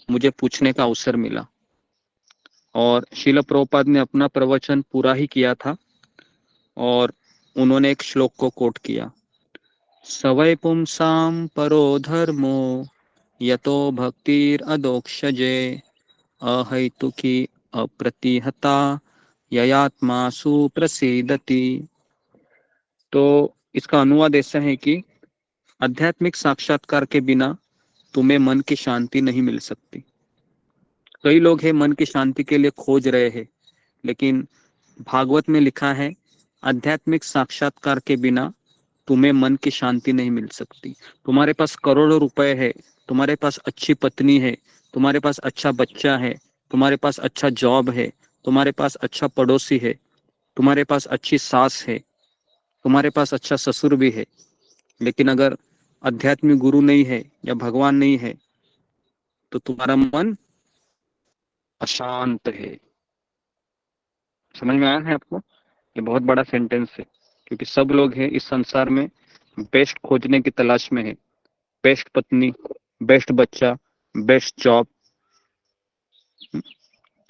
मुझे पूछने का अवसर मिला, और श्रील प्रभुपाद ने अपना प्रवचन पूरा ही किया था, और उन्होंने एक श्लोक को कोट किया, सवै पुंसाम परो धर्मो यतो भक्तिर अदोक्षजे अहैतुकी अप्रतिहता ययात्मासु प्रसीदति। तो इसका अनुवाद ऐसा है कि आध्यात्मिक साक्षात्कार के बिना तुम्हें मन की शांति नहीं मिल सकती। कई लोग हैं मन की शांति के लिए खोज रहे हैं, लेकिन भागवत में लिखा है आध्यात्मिक साक्षात्कार के बिना तुम्हें मन की शांति नहीं मिल सकती। तुम्हारे पास करोड़ों रुपए है, तुम्हारे पास अच्छी पत्नी है, तुम्हारे पास अच्छा बच्चा है, तुम्हारे पास अच्छा जॉब है, तुम्हारे पास अच्छा पड़ोसी है, तुम्हारे पास अच्छी सास है, तुम्हारे पास अच्छा ससुर भी है, लेकिन अगर आध्यात्मिक गुरु नहीं है या भगवान नहीं है तो तुम्हारा मन अशांत है। समझ में आया है आपको? ये बहुत बड़ा सेंटेंस है, क्योंकि सब लोग हैं इस संसार में बेस्ट खोजने की तलाश में है, बेस्ट पत्नी, बेस्ट बच्चा, बेस्ट जॉब,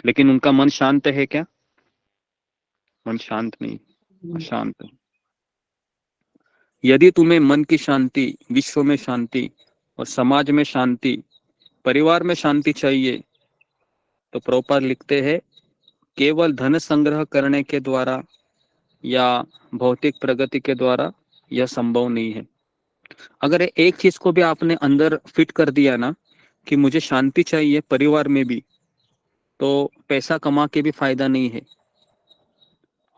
लेकिन उनका मन शांत है क्या? मन शांत नहीं, अशांत है। यदि तुम्हें मन की शांति, विश्व में शांति और समाज में शांति, परिवार में शांति चाहिए, तो प्रभुपाद लिखते हैं केवल धन संग्रह करने के द्वारा या भौतिक प्रगति के द्वारा यह संभव नहीं है। अगर एक चीज को भी आपने अंदर फिट कर दिया ना कि मुझे शांति चाहिए परिवार में भी, तो पैसा कमा के भी फायदा नहीं है,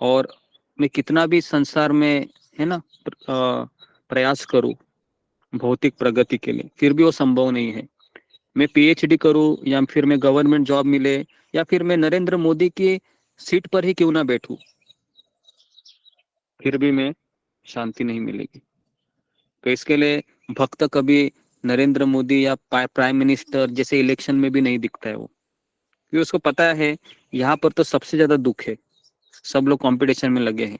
और मैं कितना भी संसार में है ना प्रयास करूं भौतिक प्रगति के लिए, फिर भी वो संभव नहीं है। मैं पीएचडी करूं या फिर मैं गवर्नमेंट जॉब मिले या फिर मैं नरेंद्र मोदी की सीट पर ही क्यों ना बैठूं, फिर भी मैं शांति नहीं मिलेगी। तो इसके लिए भक्त कभी नरेंद्र मोदी या प्राइम मिनिस्टर जैसे इलेक्शन में भी नहीं दिखता है वो, क्योंकि उसको पता है यहाँ पर तो सबसे ज्यादा दुख है, सब लोग कंपटीशन में लगे हैं।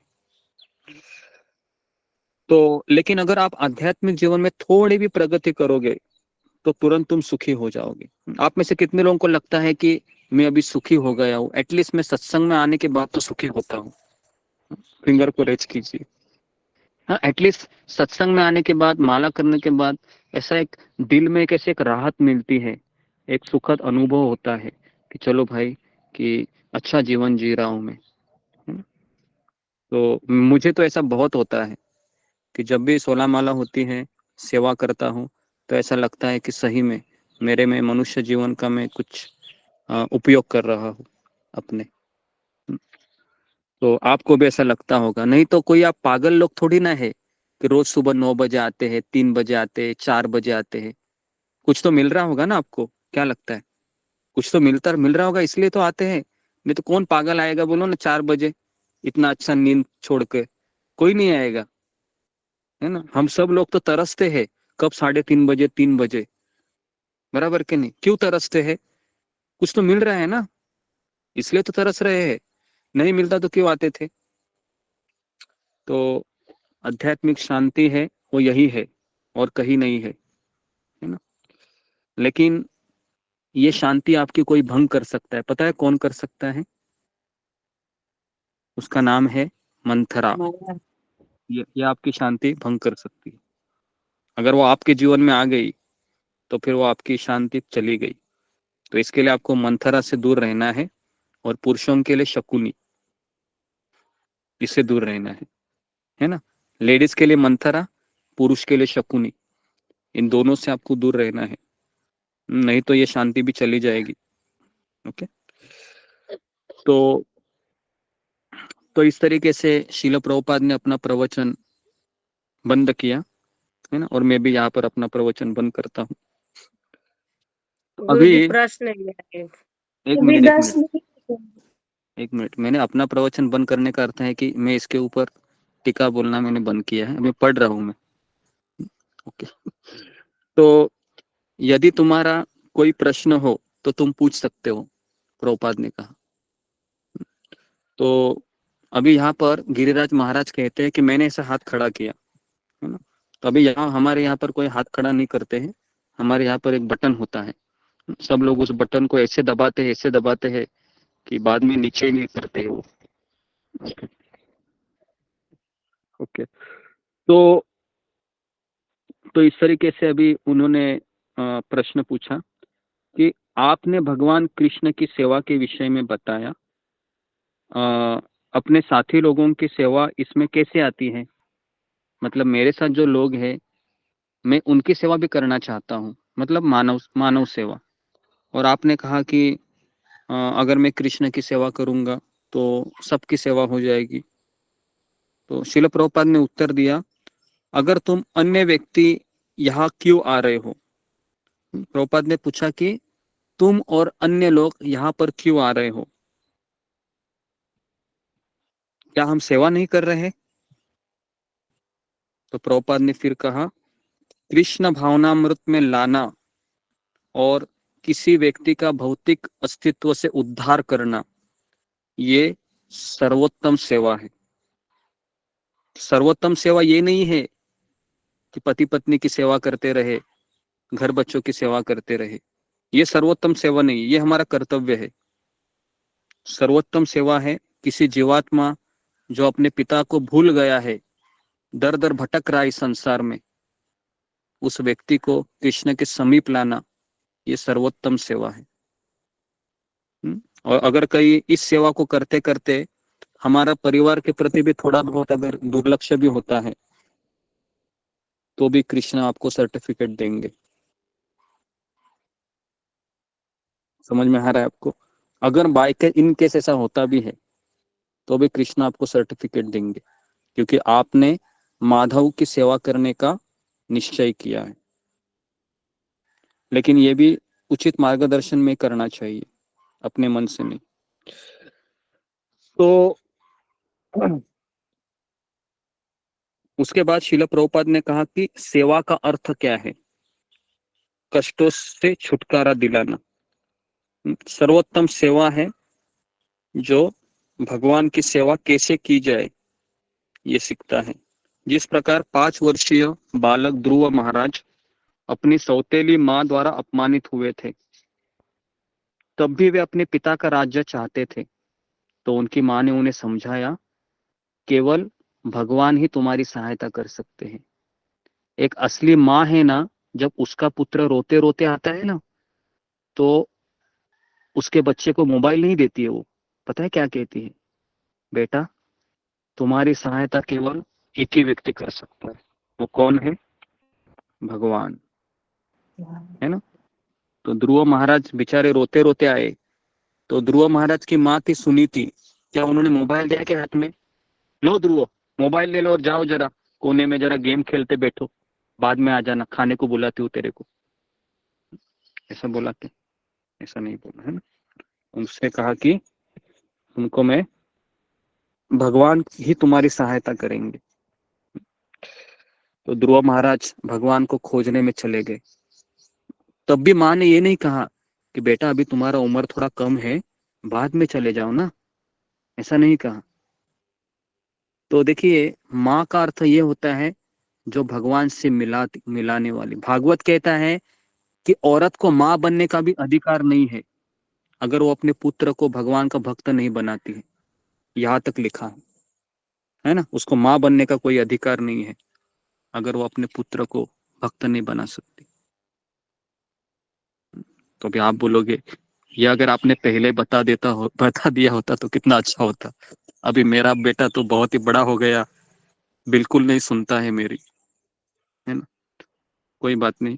तो लेकिन अगर आप आध्यात्मिक जीवन में थोड़ी भी प्रगति करोगे तो तुरंत तुम सुखी हो जाओगे। आप में से कितने लोगों को लगता है कि मैं अभी सुखी हो गया हूँ, एटलीस्ट मैं सत्संग में आने के बाद तो सुखी होता हूँ? फिंगर को रेज कीजिए। हाँ, एटलीस्ट सत्संग में आने के बाद, माला करने के बाद ऐसा एक दिल में कैसे एक राहत मिलती है, एक सुखद अनुभव होता है कि चलो भाई कि अच्छा जीवन जी रहा हूं मैं। तो मुझे तो ऐसा बहुत होता है कि जब भी 16 माला होती है, सेवा करता हूँ, तो ऐसा लगता है कि सही में मेरे में मनुष्य जीवन का मैं कुछ उपयोग कर रहा हूँ अपने। तो आपको भी ऐसा लगता होगा, नहीं तो कोई आप पागल लोग थोड़ी ना है कि रोज सुबह 9 बजे आते हैं, 3 बजे आते हैं, 4 बजे आते हैं। कुछ तो मिल रहा होगा ना आपको, क्या लगता है? कुछ तो मिल रहा होगा, इसलिए तो आते हैं। नहीं तो कौन पागल आएगा बोलो ना 4 बजे, इतना अच्छा नींद छोड़ के? कोई नहीं आएगा, है ना। हम सब लोग तो तरसते हैं कब 3:30 बजे, 3 बजे, बराबर के नहीं? क्यों तरसते हैं? कुछ तो मिल रहा है ना, इसलिए तो तरस रहे हैं। नहीं मिलता तो क्यों आते थे? तो आध्यात्मिक शांति है वो यही है और कहीं नहीं है ना। लेकिन ये शांति आपकी कोई भंग कर सकता है, पता है कौन कर सकता है? उसका नाम है मंथरा। ये आपकी शांति भंग कर सकती है। अगर वो आपके जीवन में आ गई तो फिर वो आपकी शांति चली गई। तो इसके लिए आपको मंथरा से दूर रहना है, और पुरुषों के लिए शकुनी, इससे दूर रहना है ना। लेडीज के लिए मंथरा, पुरुष के लिए शकुनी। इन दोनों से आपको दूर रहना है, नहीं तो ये शांति भी चली जाएगी। ओके, तो इस तरीके से शिल प्रभुपाद ने अपना प्रवचन बंद किया, है ना, और मैं भी यहाँ पर अपना प्रवचन बंद करता हूँ। अभी प्रश्न एक मिनट, मैंने अपना प्रवचन बंद करने का अर्थ है कि मैं इसके ऊपर टीका बोलना मैंने बंद किया है, अभी पढ़ रहा हूँ मैं। ओके, तो यदि तुम्हारा कोई प्रश्न हो तो तुम पूछ सकते हो, प्रभुपाद ने कहा। तो अभी यहाँ पर गिरिराज महाराज कहते हैं कि मैंने ऐसा हाथ खड़ा किया, है ना। तो अभी यहाँ हमारे यहाँ पर कोई हाथ खड़ा नहीं करते हैं, हमारे यहाँ पर एक बटन होता है, सब लोग उस बटन को ऐसे दबाते हैं कि बाद में नीचे ही नहीं करते हैं वो। ओके, तो इस तरीके से अभी उन्होंने प्रश्न पूछा कि आपने भगवान कृष्ण की सेवा के विषय में बताया, अपने साथी लोगों की सेवा इसमें कैसे आती है, मतलब मेरे साथ जो लोग हैं मैं उनकी सेवा भी करना चाहता हूँ, मतलब मानव सेवा। और आपने कहा कि अगर मैं कृष्ण की सेवा करूंगा तो सबकी सेवा हो जाएगी। तो शिल प्रभुपाद ने उत्तर दिया, अगर तुम अन्य व्यक्ति यहाँ क्यों आ रहे हो? प्रभुपाद ने पूछा कि तुम और अन्य लोग यहाँ पर क्यों आ रहे हो? क्या हम सेवा नहीं कर रहे? तो प्रभुपाद ने फिर कहा, कृष्ण भावनामृत में लाना और किसी व्यक्ति का भौतिक अस्तित्व से उद्धार करना, ये सर्वोत्तम सेवा है। सर्वोत्तम सेवा ये नहीं है कि पति पत्नी की सेवा करते रहे, घर बच्चों की सेवा करते रहे, ये सर्वोत्तम सेवा नहीं, ये हमारा कर्तव्य है। सर्वोत्तम सेवा है किसी जीवात्मा जो अपने पिता को भूल गया है, दर दर भटक रहा है इस संसार में, उस व्यक्ति को कृष्ण के समीप लाना, ये सर्वोत्तम सेवा है। और अगर कहीं इस सेवा को करते करते हमारा परिवार के प्रति भी थोड़ा बहुत अगर दुर्लक्ष्य भी होता है तो भी कृष्ण आपको सर्टिफिकेट देंगे। समझ में आ रहा है आपको? अगर बाय इन केस ऐसा होता भी है तो भी कृष्ण आपको सर्टिफिकेट देंगे, क्योंकि आपने माधव की सेवा करने का निश्चय किया है। लेकिन ये भी उचित मार्गदर्शन में करना चाहिए, अपने मन से नहीं। तो उसके बाद शिल प्रभुपाद ने कहा कि सेवा का अर्थ क्या है? कष्टों से छुटकारा दिलाना। सर्वोत्तम सेवा है जो भगवान की सेवा कैसे की जाए ये सीखता है। जिस प्रकार 5 वर्षीय बालक ध्रुव महाराज अपनी सौतेली माँ द्वारा अपमानित हुए थे, तब भी वे अपने पिता का राज्य चाहते थे, तो उनकी माँ ने उन्हें समझाया, केवल भगवान ही तुम्हारी सहायता कर सकते हैं। एक असली माँ है ना, जब उसका पुत्र रोते रोते आता है ना, तो उसके बच्चे को मोबाइल नहीं देती है, वो पता है क्या कहती है? बेटा, तुम्हारी सहायता केवल एक ही व्यक्ति कर सकता है, वो कौन है? भगवान, है ना। तो ध्रुव महाराज बेचारे रोते रोते आए, तो ध्रुव महाराज की माँ थी सुनीति, क्या उन्होंने मोबाइल दिया के हाथ में? लो ध्रुव, मोबाइल ले लो और जाओ जरा कोने में जरा गेम खेलते बैठो, बाद में आ जाना, खाने को बुलाती हूँ तेरे को, ऐसा बोला क्या? ऐसा नहीं बोला, है ना। उनसे कहा कि तुमको मैं, भगवान ही तुम्हारी सहायता करेंगे। तो ध्रुव महाराज भगवान को खोजने में चले गए। तब भी माँ ने ये नहीं कहा कि बेटा अभी तुम्हारा उम्र थोड़ा कम है, बाद में चले जाओ ना, ऐसा नहीं कहा। तो देखिए, माँ का अर्थ ये होता है जो भगवान से मिलाने वाली। भागवत कहता है कि औरत को माँ बनने का भी अधिकार नहीं है अगर वो अपने पुत्र को भगवान का भक्त नहीं बनाती है, यहाँ तक लिखा है ना। उसको माँ बनने का कोई अधिकार नहीं है अगर वो अपने पुत्र को भक्त नहीं बना सकती। तो भी आप बोलोगे, ये अगर आपने पहले बता दिया होता तो कितना अच्छा होता। अभी मेरा बेटा तो बहुत ही बड़ा हो गया, बिल्कुल नहीं सुनता है मेरी, है ना। कोई बात नहीं,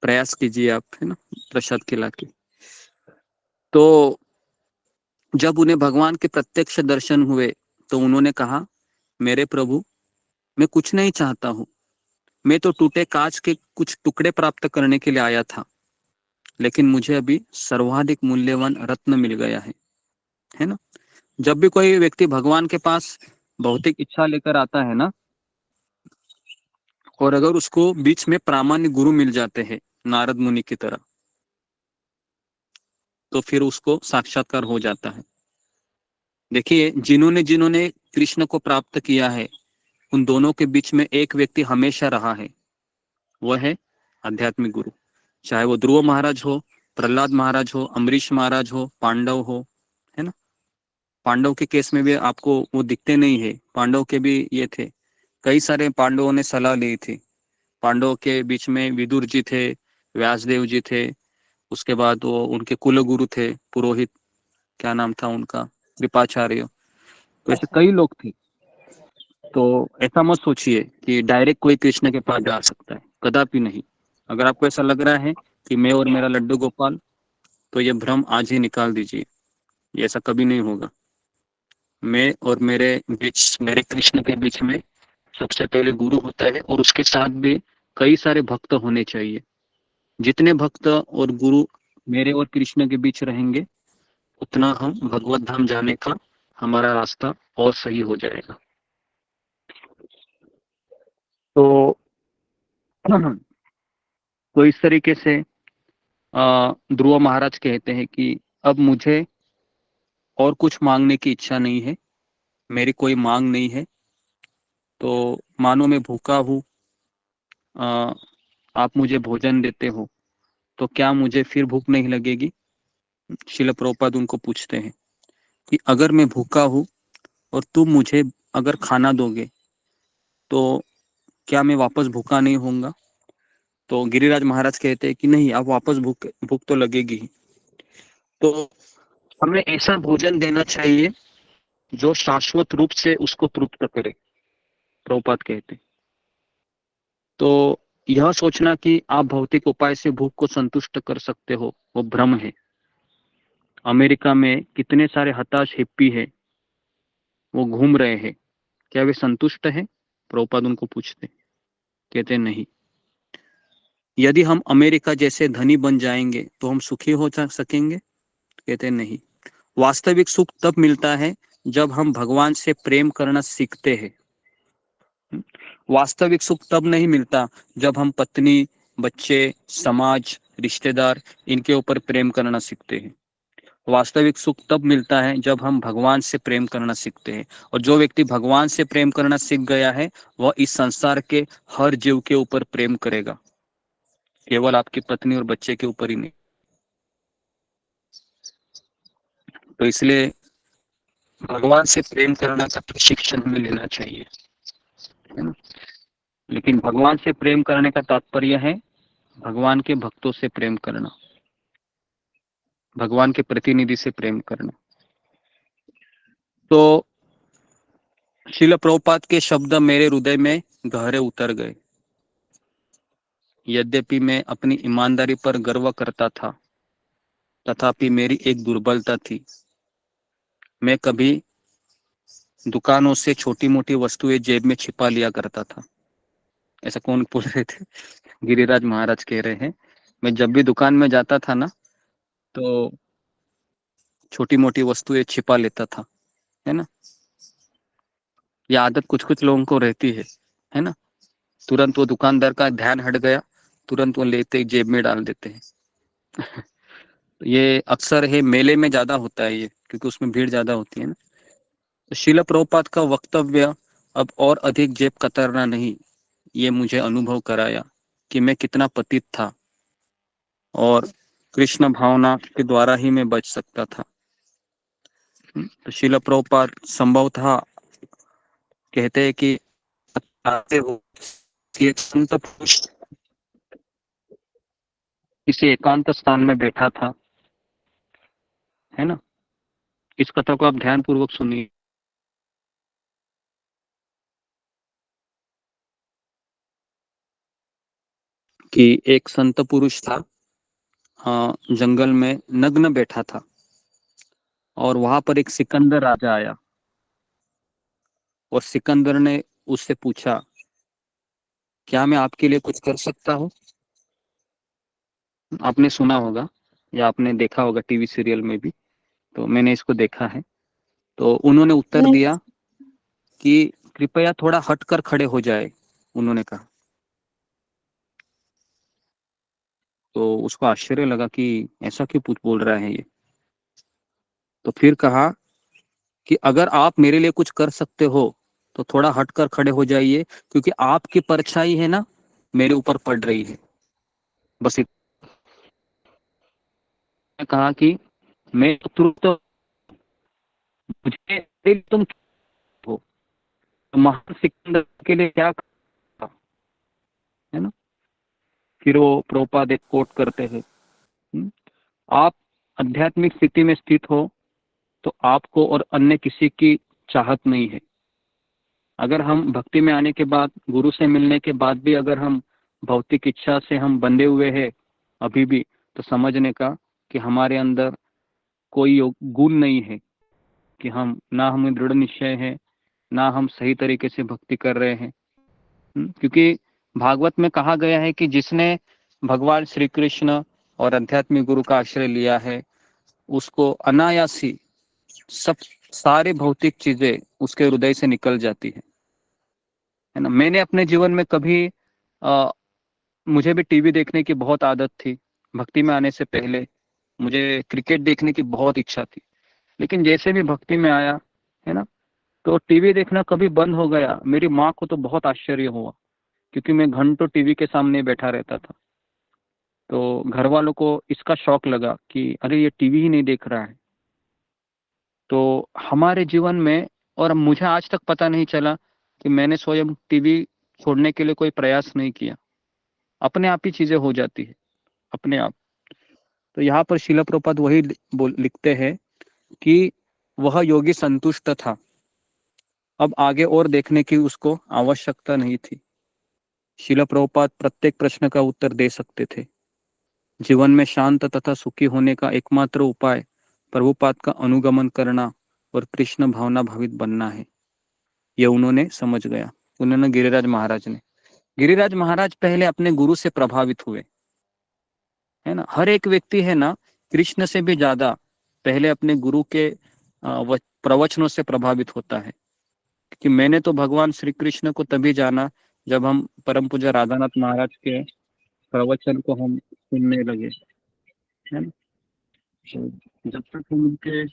प्रयास कीजिए आप, है ना, प्रसाद खिला के। तो जब उन्हें भगवान के प्रत्यक्ष दर्शन हुए तो उन्होंने कहा, मेरे प्रभु, मैं कुछ नहीं चाहता हूँ, मैं तो टूटे कांच के कुछ टुकड़े प्राप्त करने के लिए आया था, लेकिन मुझे अभी सर्वाधिक मूल्यवान रत्न मिल गया है ना। जब भी कोई व्यक्ति भगवान के पास भौतिक इच्छा लेकर आता है ना, और अगर उसको बीच में प्रामाणिक गुरु मिल जाते हैं नारद मुनि की तरह, तो फिर उसको साक्षात्कार हो जाता है। देखिए, जिन्होंने जिन्होंने कृष्ण को प्राप्त किया है, उन दोनों के बीच में एक व्यक्ति हमेशा रहा है, वह है आध्यात्मिक गुरु। चाहे वो ध्रुव महाराज हो, प्रहलाद महाराज हो, अम्बरीश महाराज हो, पांडव हो, है ना। पांडव के केस में भी आपको वो दिखते नहीं है, पांडव के भी ये थे, कई सारे पांडवों ने सलाह ली थी। पांडवों के बीच में विदुर जी थे, व्यासदेव जी थे, उसके बाद वो उनके कुल गुरु थे पुरोहित, क्या नाम था उनका, कृपाचार्य, तो ऐसे कई लोग थे। तो ऐसा मत सोचिए कि डायरेक्ट कोई कृष्ण के पास जा सकता है, कदापि नहीं। अगर आपको ऐसा लग रहा है कि मैं और मेरा लड्डू गोपाल, तो ये भ्रम आज ही निकाल दीजिए, ये ऐसा कभी नहीं होगा। मैं और मेरे बीच, मेरे कृष्ण के बीच में सबसे पहले गुरु होता है, और उसके साथ भी कई सारे भक्त होने चाहिए। जितने भक्त और गुरु मेरे और कृष्ण के बीच रहेंगे, उतना हम भगवत धाम जाने का हमारा रास्ता और सही हो जाएगा। तो तो इस तरीके से ध्रुव महाराज कहते हैं कि अब मुझे और कुछ मांगने की इच्छा नहीं है, मेरी कोई मांग नहीं है। तो मानो मैं भूखा हूँ, आप मुझे भोजन देते हो, तो क्या मुझे फिर भूख नहीं लगेगी? शिल प्रभुपाद उनको पूछते हैं कि अगर मैं भूखा हूँ और तुम मुझे अगर खाना दोगे, तो क्या मैं वापस भूखा नहीं होऊंगा? तो गिरिराज महाराज कहते हैं कि नहीं, आप वापस भूख तो लगेगी ही। तो हमें ऐसा भोजन देना चाहिए जो शाश्वत रूप से उसको तृप्त करे, प्रभुपाद कहते हैं। तो यह सोचना कि आप भौतिक उपाय से भूख को संतुष्ट कर सकते हो, वो भ्रम है। अमेरिका में कितने सारे हताश हिप्पी है, वो घूम रहे हैं, क्या वे संतुष्ट हैं? प्रभुपाद उनको पूछते, कहते नहीं। यदि हम अमेरिका जैसे धनी बन जाएंगे तो हम सुखी हो सकेंगे? कहते नहीं। वास्तविक सुख तब मिलता है जब हम भगवान से प्रेम करना सीखते हैं। वास्तविक सुख तब नहीं मिलता जब हम पत्नी, बच्चे, समाज, रिश्तेदार, इनके ऊपर प्रेम करना सीखते हैं। वास्तविक सुख तब मिलता है जब हम भगवान से प्रेम करना सीखते हैं। और जो व्यक्ति भगवान से प्रेम करना सीख गया है, वह इस संसार के हर जीव के ऊपर प्रेम करेगा, केवल आपकी पत्नी और बच्चे के ऊपर ही नहीं। तो इसलिए भगवान से प्रेम करना का प्रशिक्षण हमें लेना चाहिए, है ना। लेकिन भगवान से प्रेम करने का तात्पर्य है भगवान के भक्तों से प्रेम करना, भगवान के प्रतिनिधि से प्रेम करना। तो श्रील प्रभुपाद के शब्द मेरे हृदय में गहरे उतर गए। यद्यपि मैं अपनी ईमानदारी पर गर्व करता था, तथापि मेरी एक दुर्बलता थी। मैं कभी दुकानों से छोटी मोटी वस्तुएं जेब में छिपा लिया करता था। ऐसा कौन बोल रहे थे? गिरिराज महाराज कह रहे हैं, मैं जब भी दुकान में जाता था ना, तो छोटी मोटी वस्तुएं छिपा लेता था, है ना। यह आदत कुछ कुछ लोगों को रहती है ना। तुरंत वो दुकानदार का ध्यान हट गया, तुरंत वो लेते जेब में डाल देते हैं। ये अक्सर है मेले में ज्यादा होता है ये, क्योंकि उसमें भीड़ ज्यादा होती है ना। तो श्रील प्रभुपाद का वक्तव्य अब और अधिक जेब कतरना नहीं, ये मुझे अनुभव कराया कि मैं कितना पतित था और कृष्ण भावना के द्वारा ही मैं बच सकता था। तो श्रील प्रभुपाद संभवतः कहते हैं कि हो कि एक संत पुरुष किसी एकांत स्थान में बैठा था, है ना। इस कथा को आप ध्यान पूर्वक सुनिए। कि एक संत पुरुष था, जंगल में नग्न बैठा था और वहां पर एक सिकंदर राजा आया और सिकंदर ने उससे पूछा, क्या मैं आपके लिए कुछ कर सकता हूँ? आपने सुना होगा या आपने देखा होगा टीवी सीरियल में भी, तो मैंने इसको देखा है। तो उन्होंने उत्तर दिया कि कृपया थोड़ा हटकर खड़े हो जाए, उन्होंने कहा। तो उसको आश्चर्य लगा कि ऐसा क्यों बोल रहा है ये। तो फिर कहा कि अगर आप मेरे लिए कुछ कर सकते हो तो थोड़ा हटकर खड़े हो जाइए, क्योंकि आपकी परछाई है ना मेरे ऊपर पड़ रही है। बस इतना कहा कि मैं तुरंत, मुझे तुम हो तो महान सिकंदर के लिए क्या करा, है ना। फिर वो प्रभुपाद एक कोट करते हैं, आप आध्यात्मिक स्थिति में स्थित हो तो आपको और अन्य किसी की चाहत नहीं है। अगर हम भक्ति में आने के बाद, गुरु से मिलने के बाद भी अगर हम भौतिक इच्छा से हम बंधे हुए हैं अभी भी, तो समझने का कि हमारे अंदर कोई गुण नहीं है, कि हम ना हमें दृढ़ निश्चय है, ना हम सही तरीके से भक्ति कर रहे हैं। क्योंकि भागवत में कहा गया है कि जिसने भगवान श्री कृष्ण और आध्यात्मिक गुरु का आश्रय लिया है, उसको अनायासी सब सारे भौतिक चीजें उसके हृदय से निकल जाती है ना। मैंने अपने जीवन में कभी मुझे भी टीवी देखने की बहुत आदत थी। भक्ति में आने से पहले मुझे क्रिकेट देखने की बहुत इच्छा थी, लेकिन जैसे भी भक्ति में आया, है ना, तो टीवी देखना कभी बंद हो गया। मेरी माँ को तो बहुत आश्चर्य हुआ, क्योंकि मैं घंटों टीवी के सामने बैठा रहता था। तो घर वालों को इसका शौक लगा कि अरे ये टीवी ही नहीं देख रहा है। तो हमारे जीवन में, और मुझे आज तक पता नहीं चला कि मैंने स्वयं टीवी छोड़ने के लिए कोई प्रयास नहीं किया, अपने आप ही चीजें हो जाती है अपने आप। तो यहाँ पर शिला प्रभुपाद वही लिखते हैं कि वह योगी संतुष्ट था, अब आगे और देखने की उसको आवश्यकता नहीं थी। शिला प्रभुपाद प्रत्येक प्रश्न का उत्तर दे सकते थे। जीवन में शांत तथा सुखी होने का एकमात्र उपाय प्रभुपाद का अनुगमन करना और कृष्ण भावना भावित बनना है। यह उन्होंने समझ गया। उन्होंने गिरिराज महाराज पहले अपने गुरु से प्रभावित हुए, है ना। हर एक व्यक्ति है ना, कृष्ण से भी ज्यादा पहले अपने गुरु के प्रवचनों से प्रभावित होता है। कि मैंने तो भगवान श्री कृष्ण को तभी जाना जब हम परम पूज्य राधानाथ महाराज के प्रवचन को हम सुनने लगे, है ना। जब तक हम उनके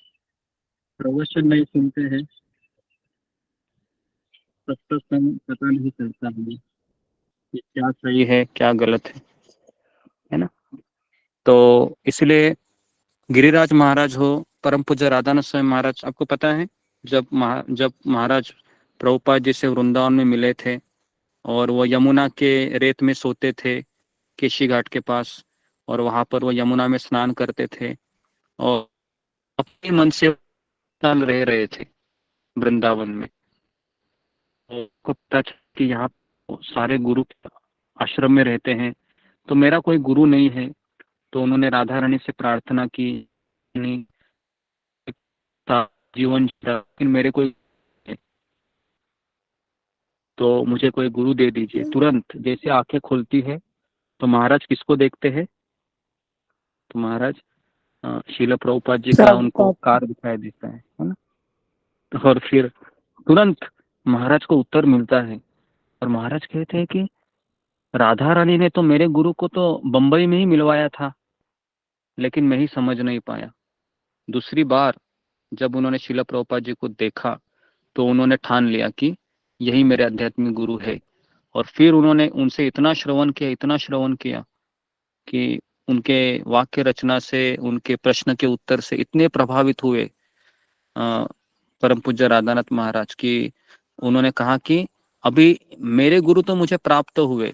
प्रवचन नहीं सुनते हैं तब तक हम पता नहीं चलता हमें कि क्या सही है क्या गलत है ना। तो इसलिए गिरिराज महाराज हो, परम पूज्य राधानाथ स्वामी महाराज, आपको पता है जब महाराज प्रभुपाद जी से वृंदावन में मिले थे और वो यमुना के रेत में सोते थे केशी घाट के पास, और वहां पर वो यमुना में स्नान करते थे और अपने मन से रह रहे थे वृंदावन में। तो पता कि यहाँ सारे गुरु आश्रम में रहते हैं, तो मेरा कोई गुरु नहीं है। तो उन्होंने राधा रानी से प्रार्थना की, जीवन लेकिन मेरे कोई, तो मुझे कोई गुरु दे दीजिए। तुरंत जैसे आंखें खुलती है तो महाराज किसको देखते हैं, तो महाराज शीला प्रभुपाद जी का उनको कार दिखाई देता है ना। और फिर तुरंत महाराज को उत्तर मिलता है और महाराज कहते हैं कि राधा रानी ने तो मेरे गुरु को तो बंबई में ही मिलवाया था, लेकिन मैं ही समझ नहीं पाया। दूसरी बार जब उन्होंने शीला प्रभुपाद जी को देखा तो उन्होंने ठान लिया कि यही मेरे आध्यात्मिक गुरु है। और फिर उन्होंने उनसे इतना श्रवण किया कि उनके वाक्य रचना से, उनके प्रश्न के उत्तर से इतने प्रभावित हुए परम पूज्य राधानाथ महाराज की उन्होंने कहा कि अभी मेरे गुरु तो मुझे प्राप्त हुए।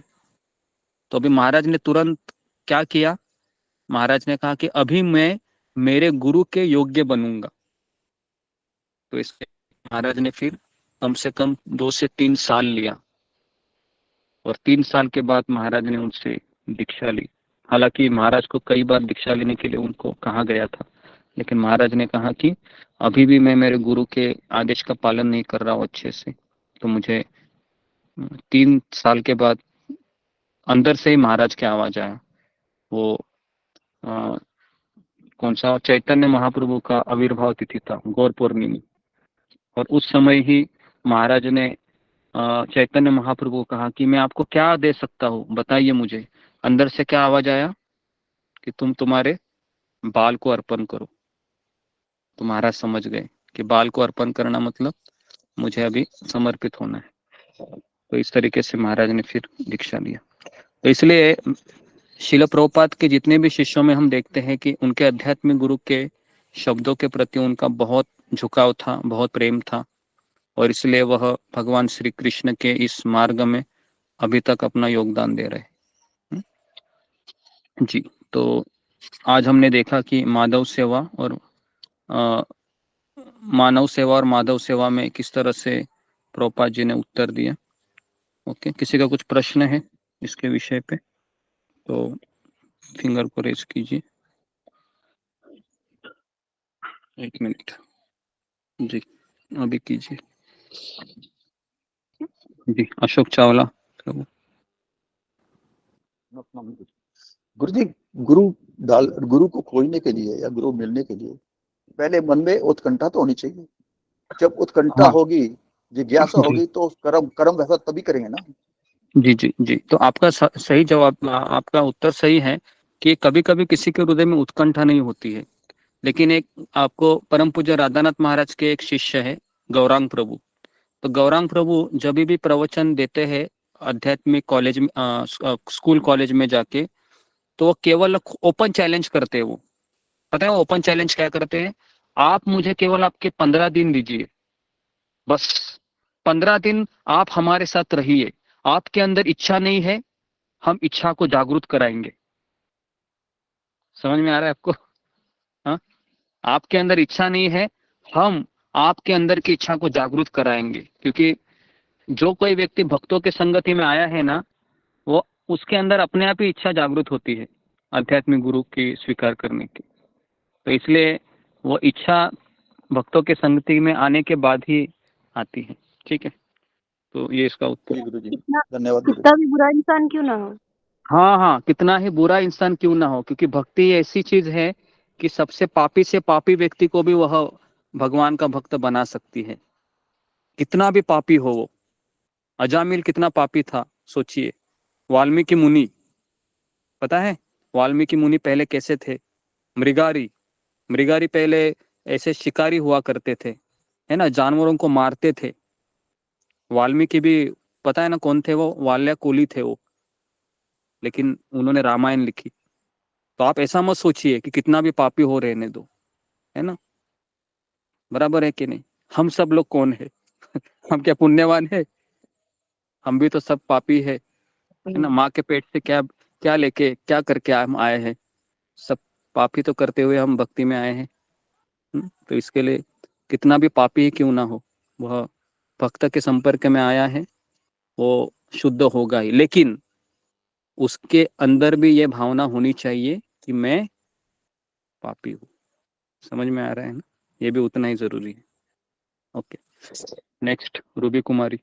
तो अभी महाराज ने तुरंत क्या किया, महाराज ने कहा कि अभी मैं मेरे गुरु के योग्य बनूंगा। तो इसके महाराज ने फिर कम से कम 2 से 3 साल लिया और 3 साल के बाद महाराज ने उनसे दीक्षा ली। हालांकि महाराज को कई बार दीक्षा लेने के लिए उनको कहा गया था, लेकिन महाराज ने कहा कि अभी भी मैं मेरे गुरु के आदेश का पालन नहीं कर रहा हूँ अच्छे से। तो मुझे 3 साल के बाद अंदर से ही महाराज की आवाज आया। वो कौन सा चैतन्य महाप्रभु का आविर्भाव तिथि था, गौर पूर्णिमा, और उस समय ही महाराज ने चैतन्य महाप्रभु को कहा कि मैं आपको क्या दे सकता हूँ, बताइए मुझे। अंदर से क्या आवाज आया कि तुम तुम्हारे बाल को अर्पण करो। तो महाराज समझ गए कि बाल को अर्पण करना मतलब मुझे अभी समर्पित होना है। तो इस तरीके से महाराज ने फिर दीक्षा लिया। तो इसलिए शिल प्रभुपाद के जितने भी शिष्यों में हम देखते हैं कि उनके आध्यात्मिक गुरु के शब्दों के प्रति उनका बहुत झुकाव था, बहुत प्रेम था, और इसलिए वह भगवान श्री कृष्ण के इस मार्ग में अभी तक अपना योगदान दे रहे हैं। जी, तो आज हमने देखा कि माधव सेवा और मानव सेवा और माधव सेवा में किस तरह से प्रभुपाद जी ने उत्तर दिया। ओके, किसी का कुछ प्रश्न है इसके विषय पे तो फिंगर को रेज कीजिए। 1 मिनट जी, अभी कीजिए। जी, अशोक चावला। गुरु जी, गुरु को खोजने के लिए या गुरु मिलने के लिए पहले मन में उत्कंठा तो होनी चाहिए। जब उत्कंठा होगी, जिज्ञासा होगी, तो कर्म वैसा तभी करेंगे ना। जी जी जी, तो आपका सही जवाब, आपका उत्तर सही है कि कभी कभी किसी के हृदय में उत्कंठा नहीं होती है। लेकिन एक आपको परम पूज्य राधानाथ महाराज के एक शिष्य है गौरांग प्रभु। तो गौरांग प्रभु जब भी प्रवचन देते हैं आध्यात्मिक कॉलेज में, स्कूल कॉलेज में जाके, तो वो केवल ओपन चैलेंज करते हैं। वो पता है वो ओपन चैलेंज क्या करते हैं? आप मुझे केवल आपके 15 दिन दीजिए, बस 15 दिन आप हमारे साथ रहिए। आपके अंदर इच्छा नहीं है, हम इच्छा को जागृत कराएंगे। समझ में आ रहा है आपको? हाँ, आपके अंदर इच्छा नहीं है, हम आपके अंदर की इच्छा को जागृत कराएंगे। क्योंकि जो कोई व्यक्ति भक्तों के संगति में आया है ना, वो उसके अंदर अपने आप ही इच्छा जागृत होती है आध्यात्मिक गुरु की स्वीकार करने की। तो इसलिए वो इच्छा भक्तों के संगति में आने के बाद ही आती है। ठीक है, तो ये इसका उत्तर। गुरु जी धन्यवाद। कितना भी बुरा इंसान क्यों ना हो। हाँ हाँ, कितना ही बुरा इंसान क्यों ना हो, क्योंकि भक्ति ऐसी चीज है कि सबसे पापी से पापी व्यक्ति को भी वह भगवान का भक्त बना सकती है। कितना भी पापी हो वो। अजामिल कितना पापी था सोचिए। वाल्मीकि मुनि, पता है वाल्मीकि मुनि पहले कैसे थे? मृगारी पहले ऐसे शिकारी हुआ करते थे, है ना, जानवरों को मारते थे। वाल्मीकि भी पता है ना कौन थे? वो वाल्या कुली थे वो, लेकिन उन्होंने रामायण लिखी। तो आप ऐसा मत सोचिए कि कितना भी पापी हो रहने दो, है ना। बराबर है कि नहीं? हम सब लोग कौन है? हम क्या पुण्यवान है? हम भी तो सब पापी है ना। माँ के पेट से क्या क्या लेके क्या करके हम आए हैं? सब पापी तो करते हुए हम भक्ति में आए हैं। तो इसके लिए कितना भी पापी ही क्यों ना हो, वह भक्त के संपर्क में आया है, वो शुद्ध होगा ही। लेकिन उसके अंदर भी ये भावना होनी चाहिए कि मैं पापी हूँ। समझ में आ रहा है ना? ये भी उतना ही जरूरी है। ओके, नेक्स्ट रूबी कुमारी।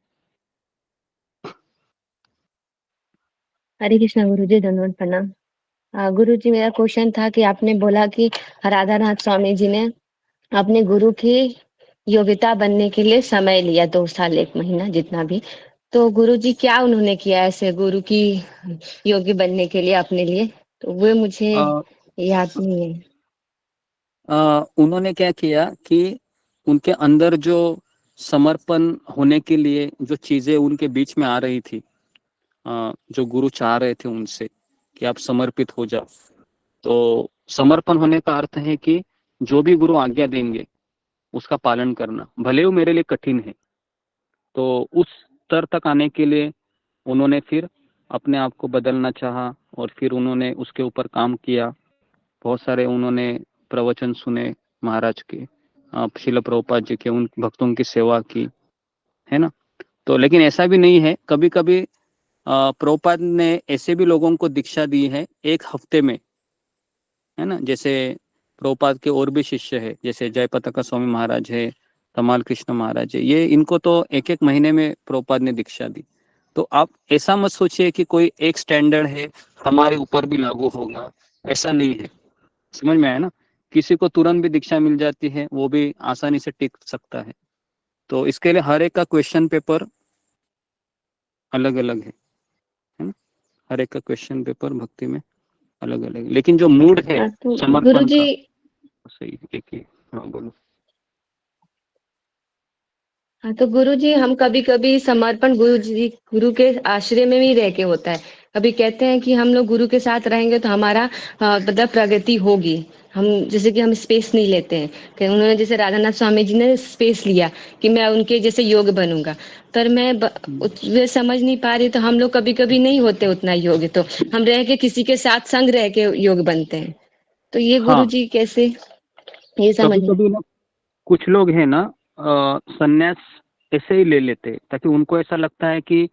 हरे कृष्णा गुरुजी, धन्यवाद, प्रणाम। गुरुजी, मेरा क्वेश्चन था कि आपने बोला कि राधानाथ स्वामी जी ने अपने गुरु की योग्यता बनने के लिए समय लिया, 2 साल 1 महीना जितना भी। तो गुरुजी क्या उन्होंने किया ऐसे गुरु की योग्य बनने के लिए अपने लिए? तो वो मुझे याद नहीं है। उन्होंने क्या किया कि उनके अंदर जो समर्पण होने के लिए जो चीजें उनके बीच में आ रही थी, जो गुरु चाह रहे थे उनसे कि आप समर्पित हो जाओ। तो समर्पण होने का अर्थ है कि जो भी गुरु आज्ञा देंगे उसका पालन करना, भले वो मेरे लिए कठिन है। तो उस स्तर तक आने के लिए उन्होंने फिर अपने आप को बदलना चाहा और फिर उन्होंने उसके ऊपर काम किया। बहुत सारे उन्होंने प्रवचन सुने महाराज के, शिल प्रभुपाद जी के, उन भक्तों की सेवा की, है ना। तो लेकिन ऐसा भी नहीं है, कभी कभी प्रभुपाद ने ऐसे भी लोगों को दीक्षा दी है 1 हफ्ते में, है ना। जैसे प्रभुपाद के और भी शिष्य है, जैसे जयपताका स्वामी महाराज है, तमाल कृष्ण महाराज है, ये इनको तो 1-1 महीने में प्रभुपाद ने दीक्षा दी। तो आप ऐसा मत सोचिए कि कोई एक स्टैंडर्ड है हमारे ऊपर भी लागू होगा, ऐसा नहीं है। समझ में आया ना। किसी को तुरंत भी दीक्षा मिल जाती है, वो भी आसानी से टिक सकता है। तो इसके लिए हर एक का क्वेश्चन पेपर अलग अलग है ना। हर एक का क्वेश्चन पेपर भक्ति में अलग अलग है, लेकिन जो मूड है तो समर्पण गुरुजी का सही एक ही। हाँ बोलो। हाँ तो गुरुजी हम कभी कभी समर्पण गुरु के आश्रय में भी रह के होता है। कभी कहते हैं कि हम लोग गुरु के साथ रहेंगे तो हमारा मतलब प्रगति होगी। हम जैसे कि हम स्पेस नहीं लेते हैं कि उन्होंने जैसे राधानाथ स्वामी जी ने स्पेस लिया कि मैं उनके जैसे योग बनूंगा, पर मैं वे समझ नहीं पा रही। तो हम लोग कभी कभी नहीं होते उतना योग्य, तो हम रह के किसी के साथ संग रह के योग बनते हैं। तो ये हाँ, गुरुजी कैसे, ये समझ कभी कभी ना कुछ लोग है ना संन्यास ऐसे ही ले लेते, ताकि उनको ऐसा लगता है कि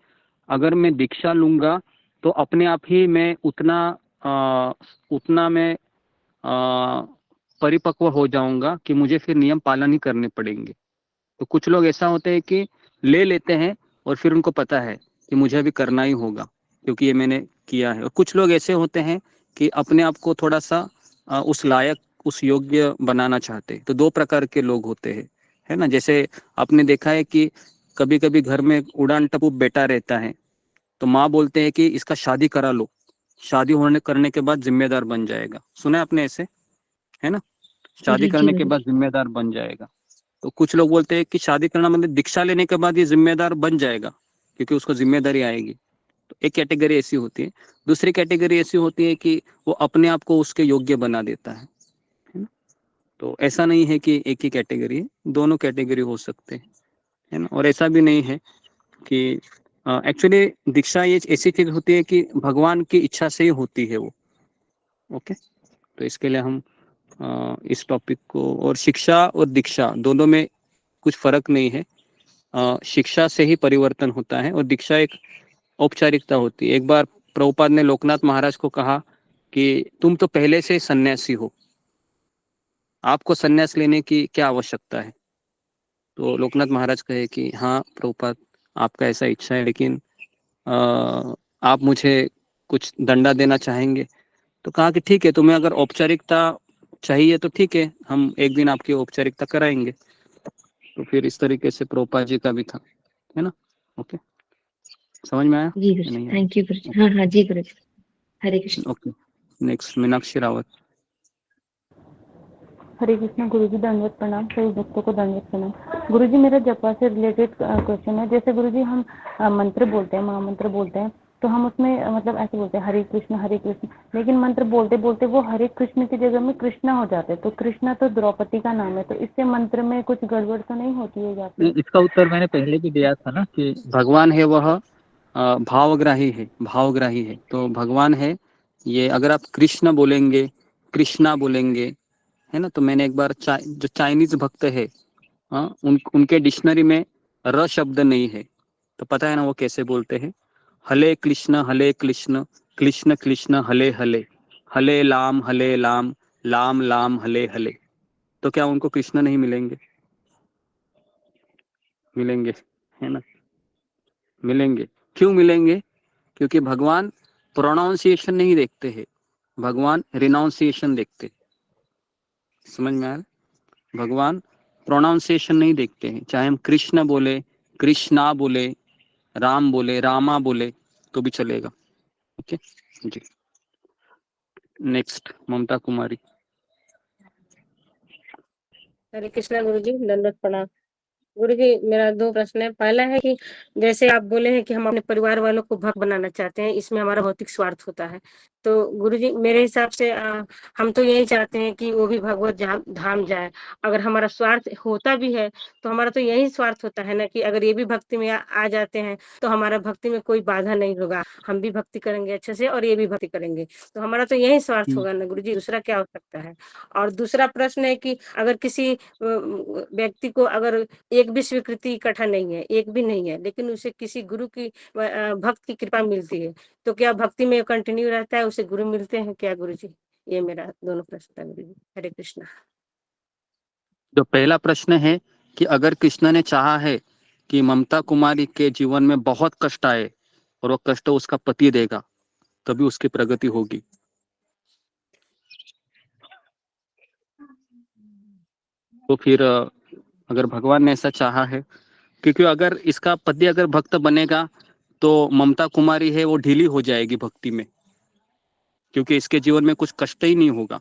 अगर मैं दीक्षा लूंगा तो अपने आप ही मैं उतना मैं परिपक्व हो जाऊंगा कि मुझे फिर नियम पालन ही करने पड़ेंगे। तो कुछ लोग ऐसा होते हैं कि ले लेते हैं और फिर उनको पता है कि मुझे अभी करना ही होगा क्योंकि ये मैंने किया है। और कुछ लोग ऐसे होते हैं कि अपने आप को थोड़ा सा उस लायक, उस योग्य बनाना चाहते हैं। तो 2 प्रकार के लोग होते हैं, है ना। जैसे आपने देखा है कि कभी कभी घर में उड़ान टप्पू बेटा रहता है, तो माँ बोलते हैं कि इसका शादी करा लो, शादी होने करने के बाद जिम्मेदार बन जाएगा। सुना है आपने ऐसे, है ना। शादी जी जी करने के बाद जिम्मेदार बन जाएगा। तो कुछ लोग बोलते हैं कि शादी करना मतलब दीक्षा लेने के बाद ये जिम्मेदार बन जाएगा क्योंकि उसको जिम्मेदारी आएगी। तो एक कैटेगरी ऐसी होती है। दूसरी कैटेगरी ऐसी होती है कि वो अपने आप को उसके योग्य बना देता है ना। तो ऐसा नहीं है कि एक ही कैटेगरी है, दोनों कैटेगरी हो सकते हैं, है ना। और ऐसा भी नहीं है कि एक्चुअली दीक्षा ये ऐसी चीज होती है कि भगवान की इच्छा से ही होती है वो। ओके, तो इसके लिए हम इस टॉपिक को, और शिक्षा और दीक्षा दोनों में कुछ फर्क नहीं है। शिक्षा से ही परिवर्तन होता है और दीक्षा एक औपचारिकता होती है। एक बार प्रभुपाद ने लोकनाथ महाराज को कहा कि तुम तो पहले से सन्यासी हो, आपको सन्यास लेने की क्या आवश्यकता है। तो लोकनाथ महाराज कहे कि हाँ प्रभुपाद, आपका ऐसा इच्छा है, लेकिन आप मुझे कुछ दंडा देना चाहेंगे। तो कहा कि ठीक है, तुम्हें अगर औपचारिकता चाहिए तो ठीक है, हम एक दिन आपकी औपचारिकता कराएंगे। तो फिर इस तरीके से प्रभुपाद जी का भी था, है ना। ओके, समझ में आया जी या गुरुजी, नहीं आया? Thank you guruji. हाँ हाँ जी गुरुजी, हरे कृष्ण। Okay, next Meenakshi Rawat. हरे कृष्णा गुरुजी, दंडवत प्रणाम। सभी भक्तों को दंडवत प्रणाम। गुरुजी, मेरा जपा से रिलेटेड क्वेश्चन है। जैसे गुरुजी हम मंत्र बोलते हैं, महामंत्र बोलते हैं, तो हम उसमें मतलब ऐसे बोलते हैं हरे कृष्ण, लेकिन मंत्र बोलते बोलते वो हरे कृष्ण की जगह में कृष्णा हो जाते हैं। तो कृष्णा तो द्रौपदी का नाम है, तो इससे मंत्र में कुछ गड़बड़ तो नहीं होती है जाती? इसका उत्तर मैंने पहले भी दिया था ना कि भगवान है वह भावग्राही है, भावग्राही है। तो भगवान है ये, अगर आप कृष्ण बोलेंगे, कृष्णा बोलेंगे, है ना। तो मैंने एक बार जो चाइनीज भक्त है, उनके डिक्शनरी में र शब्द नहीं है, तो पता है ना वो कैसे बोलते हैं। हले कृष्ण कृष्ण कृष्ण हले हले, हले लाम लाम लाम हले हले। तो क्या उनको कृष्ण नहीं मिलेंगे? मिलेंगे, है ना, मिलेंगे। क्यों मिलेंगे? क्योंकि भगवान प्रोनाउंसिएशन नहीं देखते हैं, भगवान रिनाउंसिएशन देखते हैं। समझ में आ रहा? भगवान प्रोनाउंसिएशन नहीं देखते हैं। चाहे हम कृष्ण बोले, कृष्णा बोले, राम बोले, रामा बोले, तो भी चलेगा। ओके जी, नेक्स्ट ममता कुमारी। हरे कृष्णा गुरुजी, दंडवत प्रणाम। गुरुजी, मेरा 2 प्रश्न है। पहला है कि जैसे आप बोले हैं कि हम अपने परिवार वालों को भक्त बनाना चाहते हैं, इसमें हमारा भौतिक स्वार्थ होता है। तो गुरुजी मेरे हिसाब से हम तो यही चाहते हैं कि वो भी भगवत धाम जाए। अगर हमारा स्वार्थ होता भी है तो हमारा तो यही स्वार्थ होता है ना कि अगर ये भी भक्ति में आ जाते हैं तो हमारा भक्ति में कोई बाधा नहीं होगा, हम भी भक्ति करेंगे अच्छे से और ये भी भक्ति करेंगे, तो हमारा तो यही स्वार्थ होगा ना गुरुजी, दूसरा क्या हो सकता है। और दूसरा प्रश्न है कि अगर किसी व्यक्ति को अगर एक भी स्वीकृति इकट्ठा नहीं है, एक भी नहीं है, लेकिन उसे किसी गुरु की भक्त की कृपा मिलती है, तो क्या भक्ति में कंटिन्यू रहता है, उसे गुरु मिलते हैं क्या गुरु जी? ये मेरा दोनों प्रश्न था गुरु जी। हरे कृष्णा। जो पहला प्रश्न है कि अगर कृष्ण ने चाहा है कि ममता कुमारी के जीवन में बहुत कष्ट आए और वो कष्ट उसका पति देगा, तभी उसकी प्रगति होगी। तो फिर अगर भगवान ने ऐसा चाहा है, क्योंकि अगर इसका पति अगर भक्त बनेगा तो ममता कुमारी है वो ढीली हो जाएगी भक्ति में, क्योंकि इसके जीवन में कुछ कष्ट ही नहीं होगा।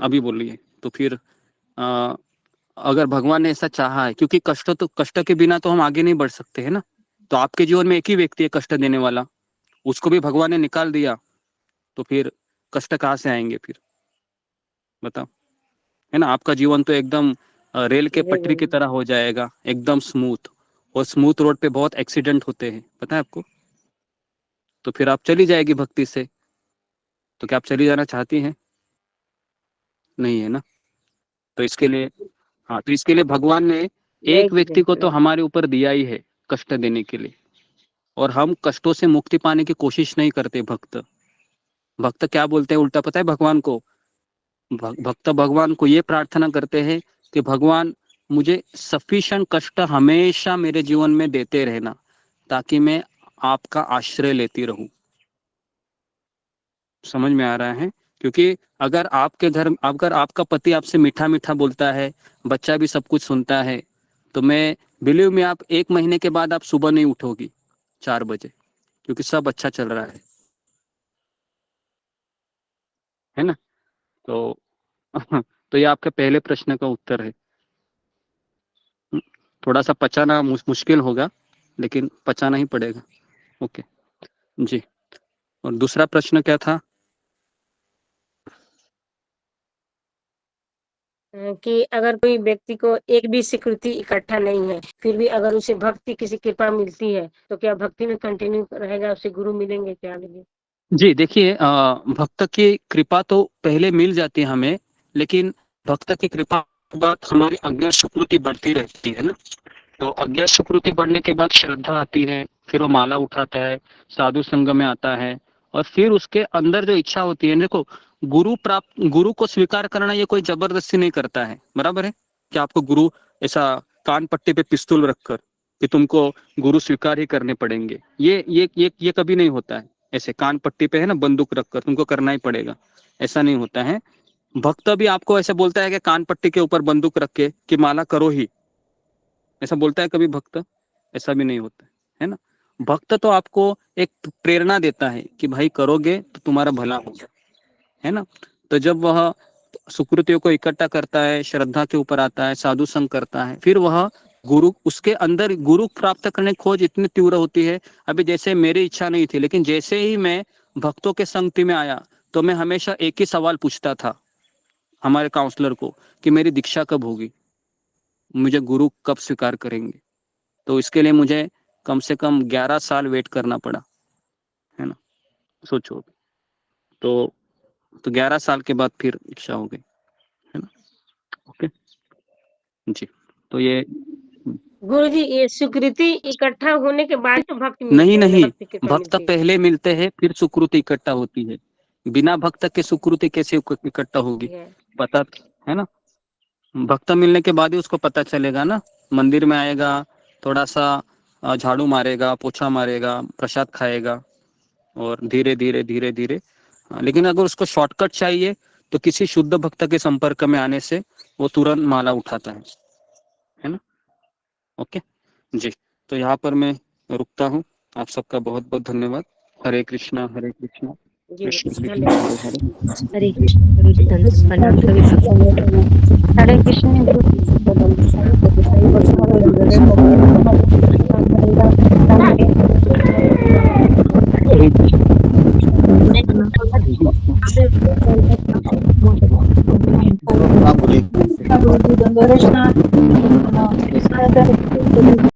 अभी बोलिए। तो फिर अगर भगवान ने ऐसा चाहा है, क्योंकि कष्ट के बिना तो हम आगे नहीं बढ़ सकते है ना। तो आपके जीवन में एक ही व्यक्ति है कष्ट देने वाला, उसको भी भगवान ने निकाल दिया, तो फिर कष्ट कहाँ से आएंगे फिर बताओ, है ना। आपका जीवन तो एकदम रेल के पटरी की तरह हो जाएगा, एकदम स्मूथ, और स्मूथ रोड पे बहुत एक्सीडेंट होते हैं, पता है आपको। तो फिर आप चली जाएगी भक्ति से। तो क्या आप चली जाना चाहती हैं? नहीं है ना। तो इसके लिए भगवान ने एक व्यक्ति को तो हमारे ऊपर दिया ही है कष्ट देने के लिए, और हम कष्टों से मुक्ति पाने की कोशिश नहीं करते। भक्त क्या बोलते हैं उल्टा, पता है भगवान को? भक्त भगवान को ये प्रार्थना करते हैं कि भगवान मुझे सफिशिएंट कष्ट हमेशा मेरे जीवन में देते रहना, ताकि मैं आपका आश्रय लेती रहूं। समझ में आ रहा है? क्योंकि अगर आपके घर, अगर आपका पति आपसे मीठा मीठा बोलता है, बच्चा भी सब कुछ सुनता है, तो मैं बिलीव में आप 1 महीने के बाद आप सुबह नहीं उठोगी 4 बजे, क्योंकि सब अच्छा चल रहा है ना। तो ये आपके पहले प्रश्न का उत्तर है। थोड़ा सा पचाना मुश्किल होगा, लेकिन पचाना ही पड़ेगा। ओके जी। और दूसरा प्रश्न क्या था? कि अगर कोई व्यक्ति को एक भी स्वीकृति इकट्ठा नहीं है, फिर भी अगर उसे भक्ति किसी कृपा मिलती है, तो क्या भक्ति में कंटिन्यू रहेगा, उसे गुरु मिलेंगे क्या? जी देखिए, भक्त की कृपा तो पहले मिल जाती है हमें, लेकिन भक्त की कृपा के बाद हमारी अज्ञात सुकृति बढ़ती रहती है ना। तो अज्ञात सुकृति बढ़ने के बाद श्रद्धा आती है, फिर वो माला उठाता है, साधु संग में आता है, और फिर उसके अंदर जो इच्छा होती है, देखो गुरु को स्वीकार करना ये कोई जबरदस्ती नहीं करता है, बराबर है कि आपको गुरु ऐसा कान पट्टी पे पिस्तौल रखकर कि तुमको गुरु स्वीकार ही करने पड़ेंगे, ये कभी नहीं होता है। ऐसे कान पट्टी पे है ना बंदूक रखकर तुमको करना ही पड़ेगा, ऐसा नहीं होता है। भक्त भी आपको ऐसे बोलता है कि कान पट्टी के ऊपर बंदूक रख के कि माला करो ही, ऐसा बोलता है कभी भक्त? ऐसा भी नहीं होता है ना। भक्त तो आपको एक प्रेरणा देता है कि भाई करोगे तो तुम्हारा भला होगा, है ना। तो जब वह सुकृतियों को इकट्ठा करता है, श्रद्धा के ऊपर आता है, साधु संग करता है, फिर वह गुरु, उसके अंदर गुरु प्राप्त करने की खोज इतनी तीव्र होती है। अभी जैसे मेरी इच्छा नहीं थी, लेकिन जैसे ही मैं भक्तों के संगति में आया, तो मैं हमेशा एक ही सवाल पूछता था हमारे काउंसलर को कि मेरी दीक्षा कब होगी, मुझे गुरु कब स्वीकार करेंगे। तो इसके लिए मुझे कम से कम 11 साल वेट करना पड़ा, है ना। सोचो, तो 11 साल के बाद फिर इच्छा हो गई, है ना। ओके जी। तो ये गुरुजी, ये स्वीकृति इकट्ठा होने के बाद तो भक्त नहीं, भक्त पहले मिलते हैं, फिर सुकृति इकट्ठा होती है। बिना भक्त के सुकृति कैसे इकट्ठा होगी, पता है ना। भक्त मिलने के बाद ही उसको पता चलेगा ना। मंदिर में आएगा, थोड़ा सा झाड़ू मारेगा, पोछा मारेगा, प्रसाद खाएगा, और धीरे धीरे धीरे धीरे। लेकिन अगर उसको शॉर्टकट चाहिए तो किसी शुद्ध भक्त के संपर्क में आने से वो तुरंत माला उठाता है ना। ओके जी। तो यहाँ पर मैं रुकता हूँ। आप सबका बहुत बहुत धन्यवाद। हरे कृष्णा हरे कृष्णा कृष्ण कृष्ण हरे हरे कृष्ण हरे कृष्णा।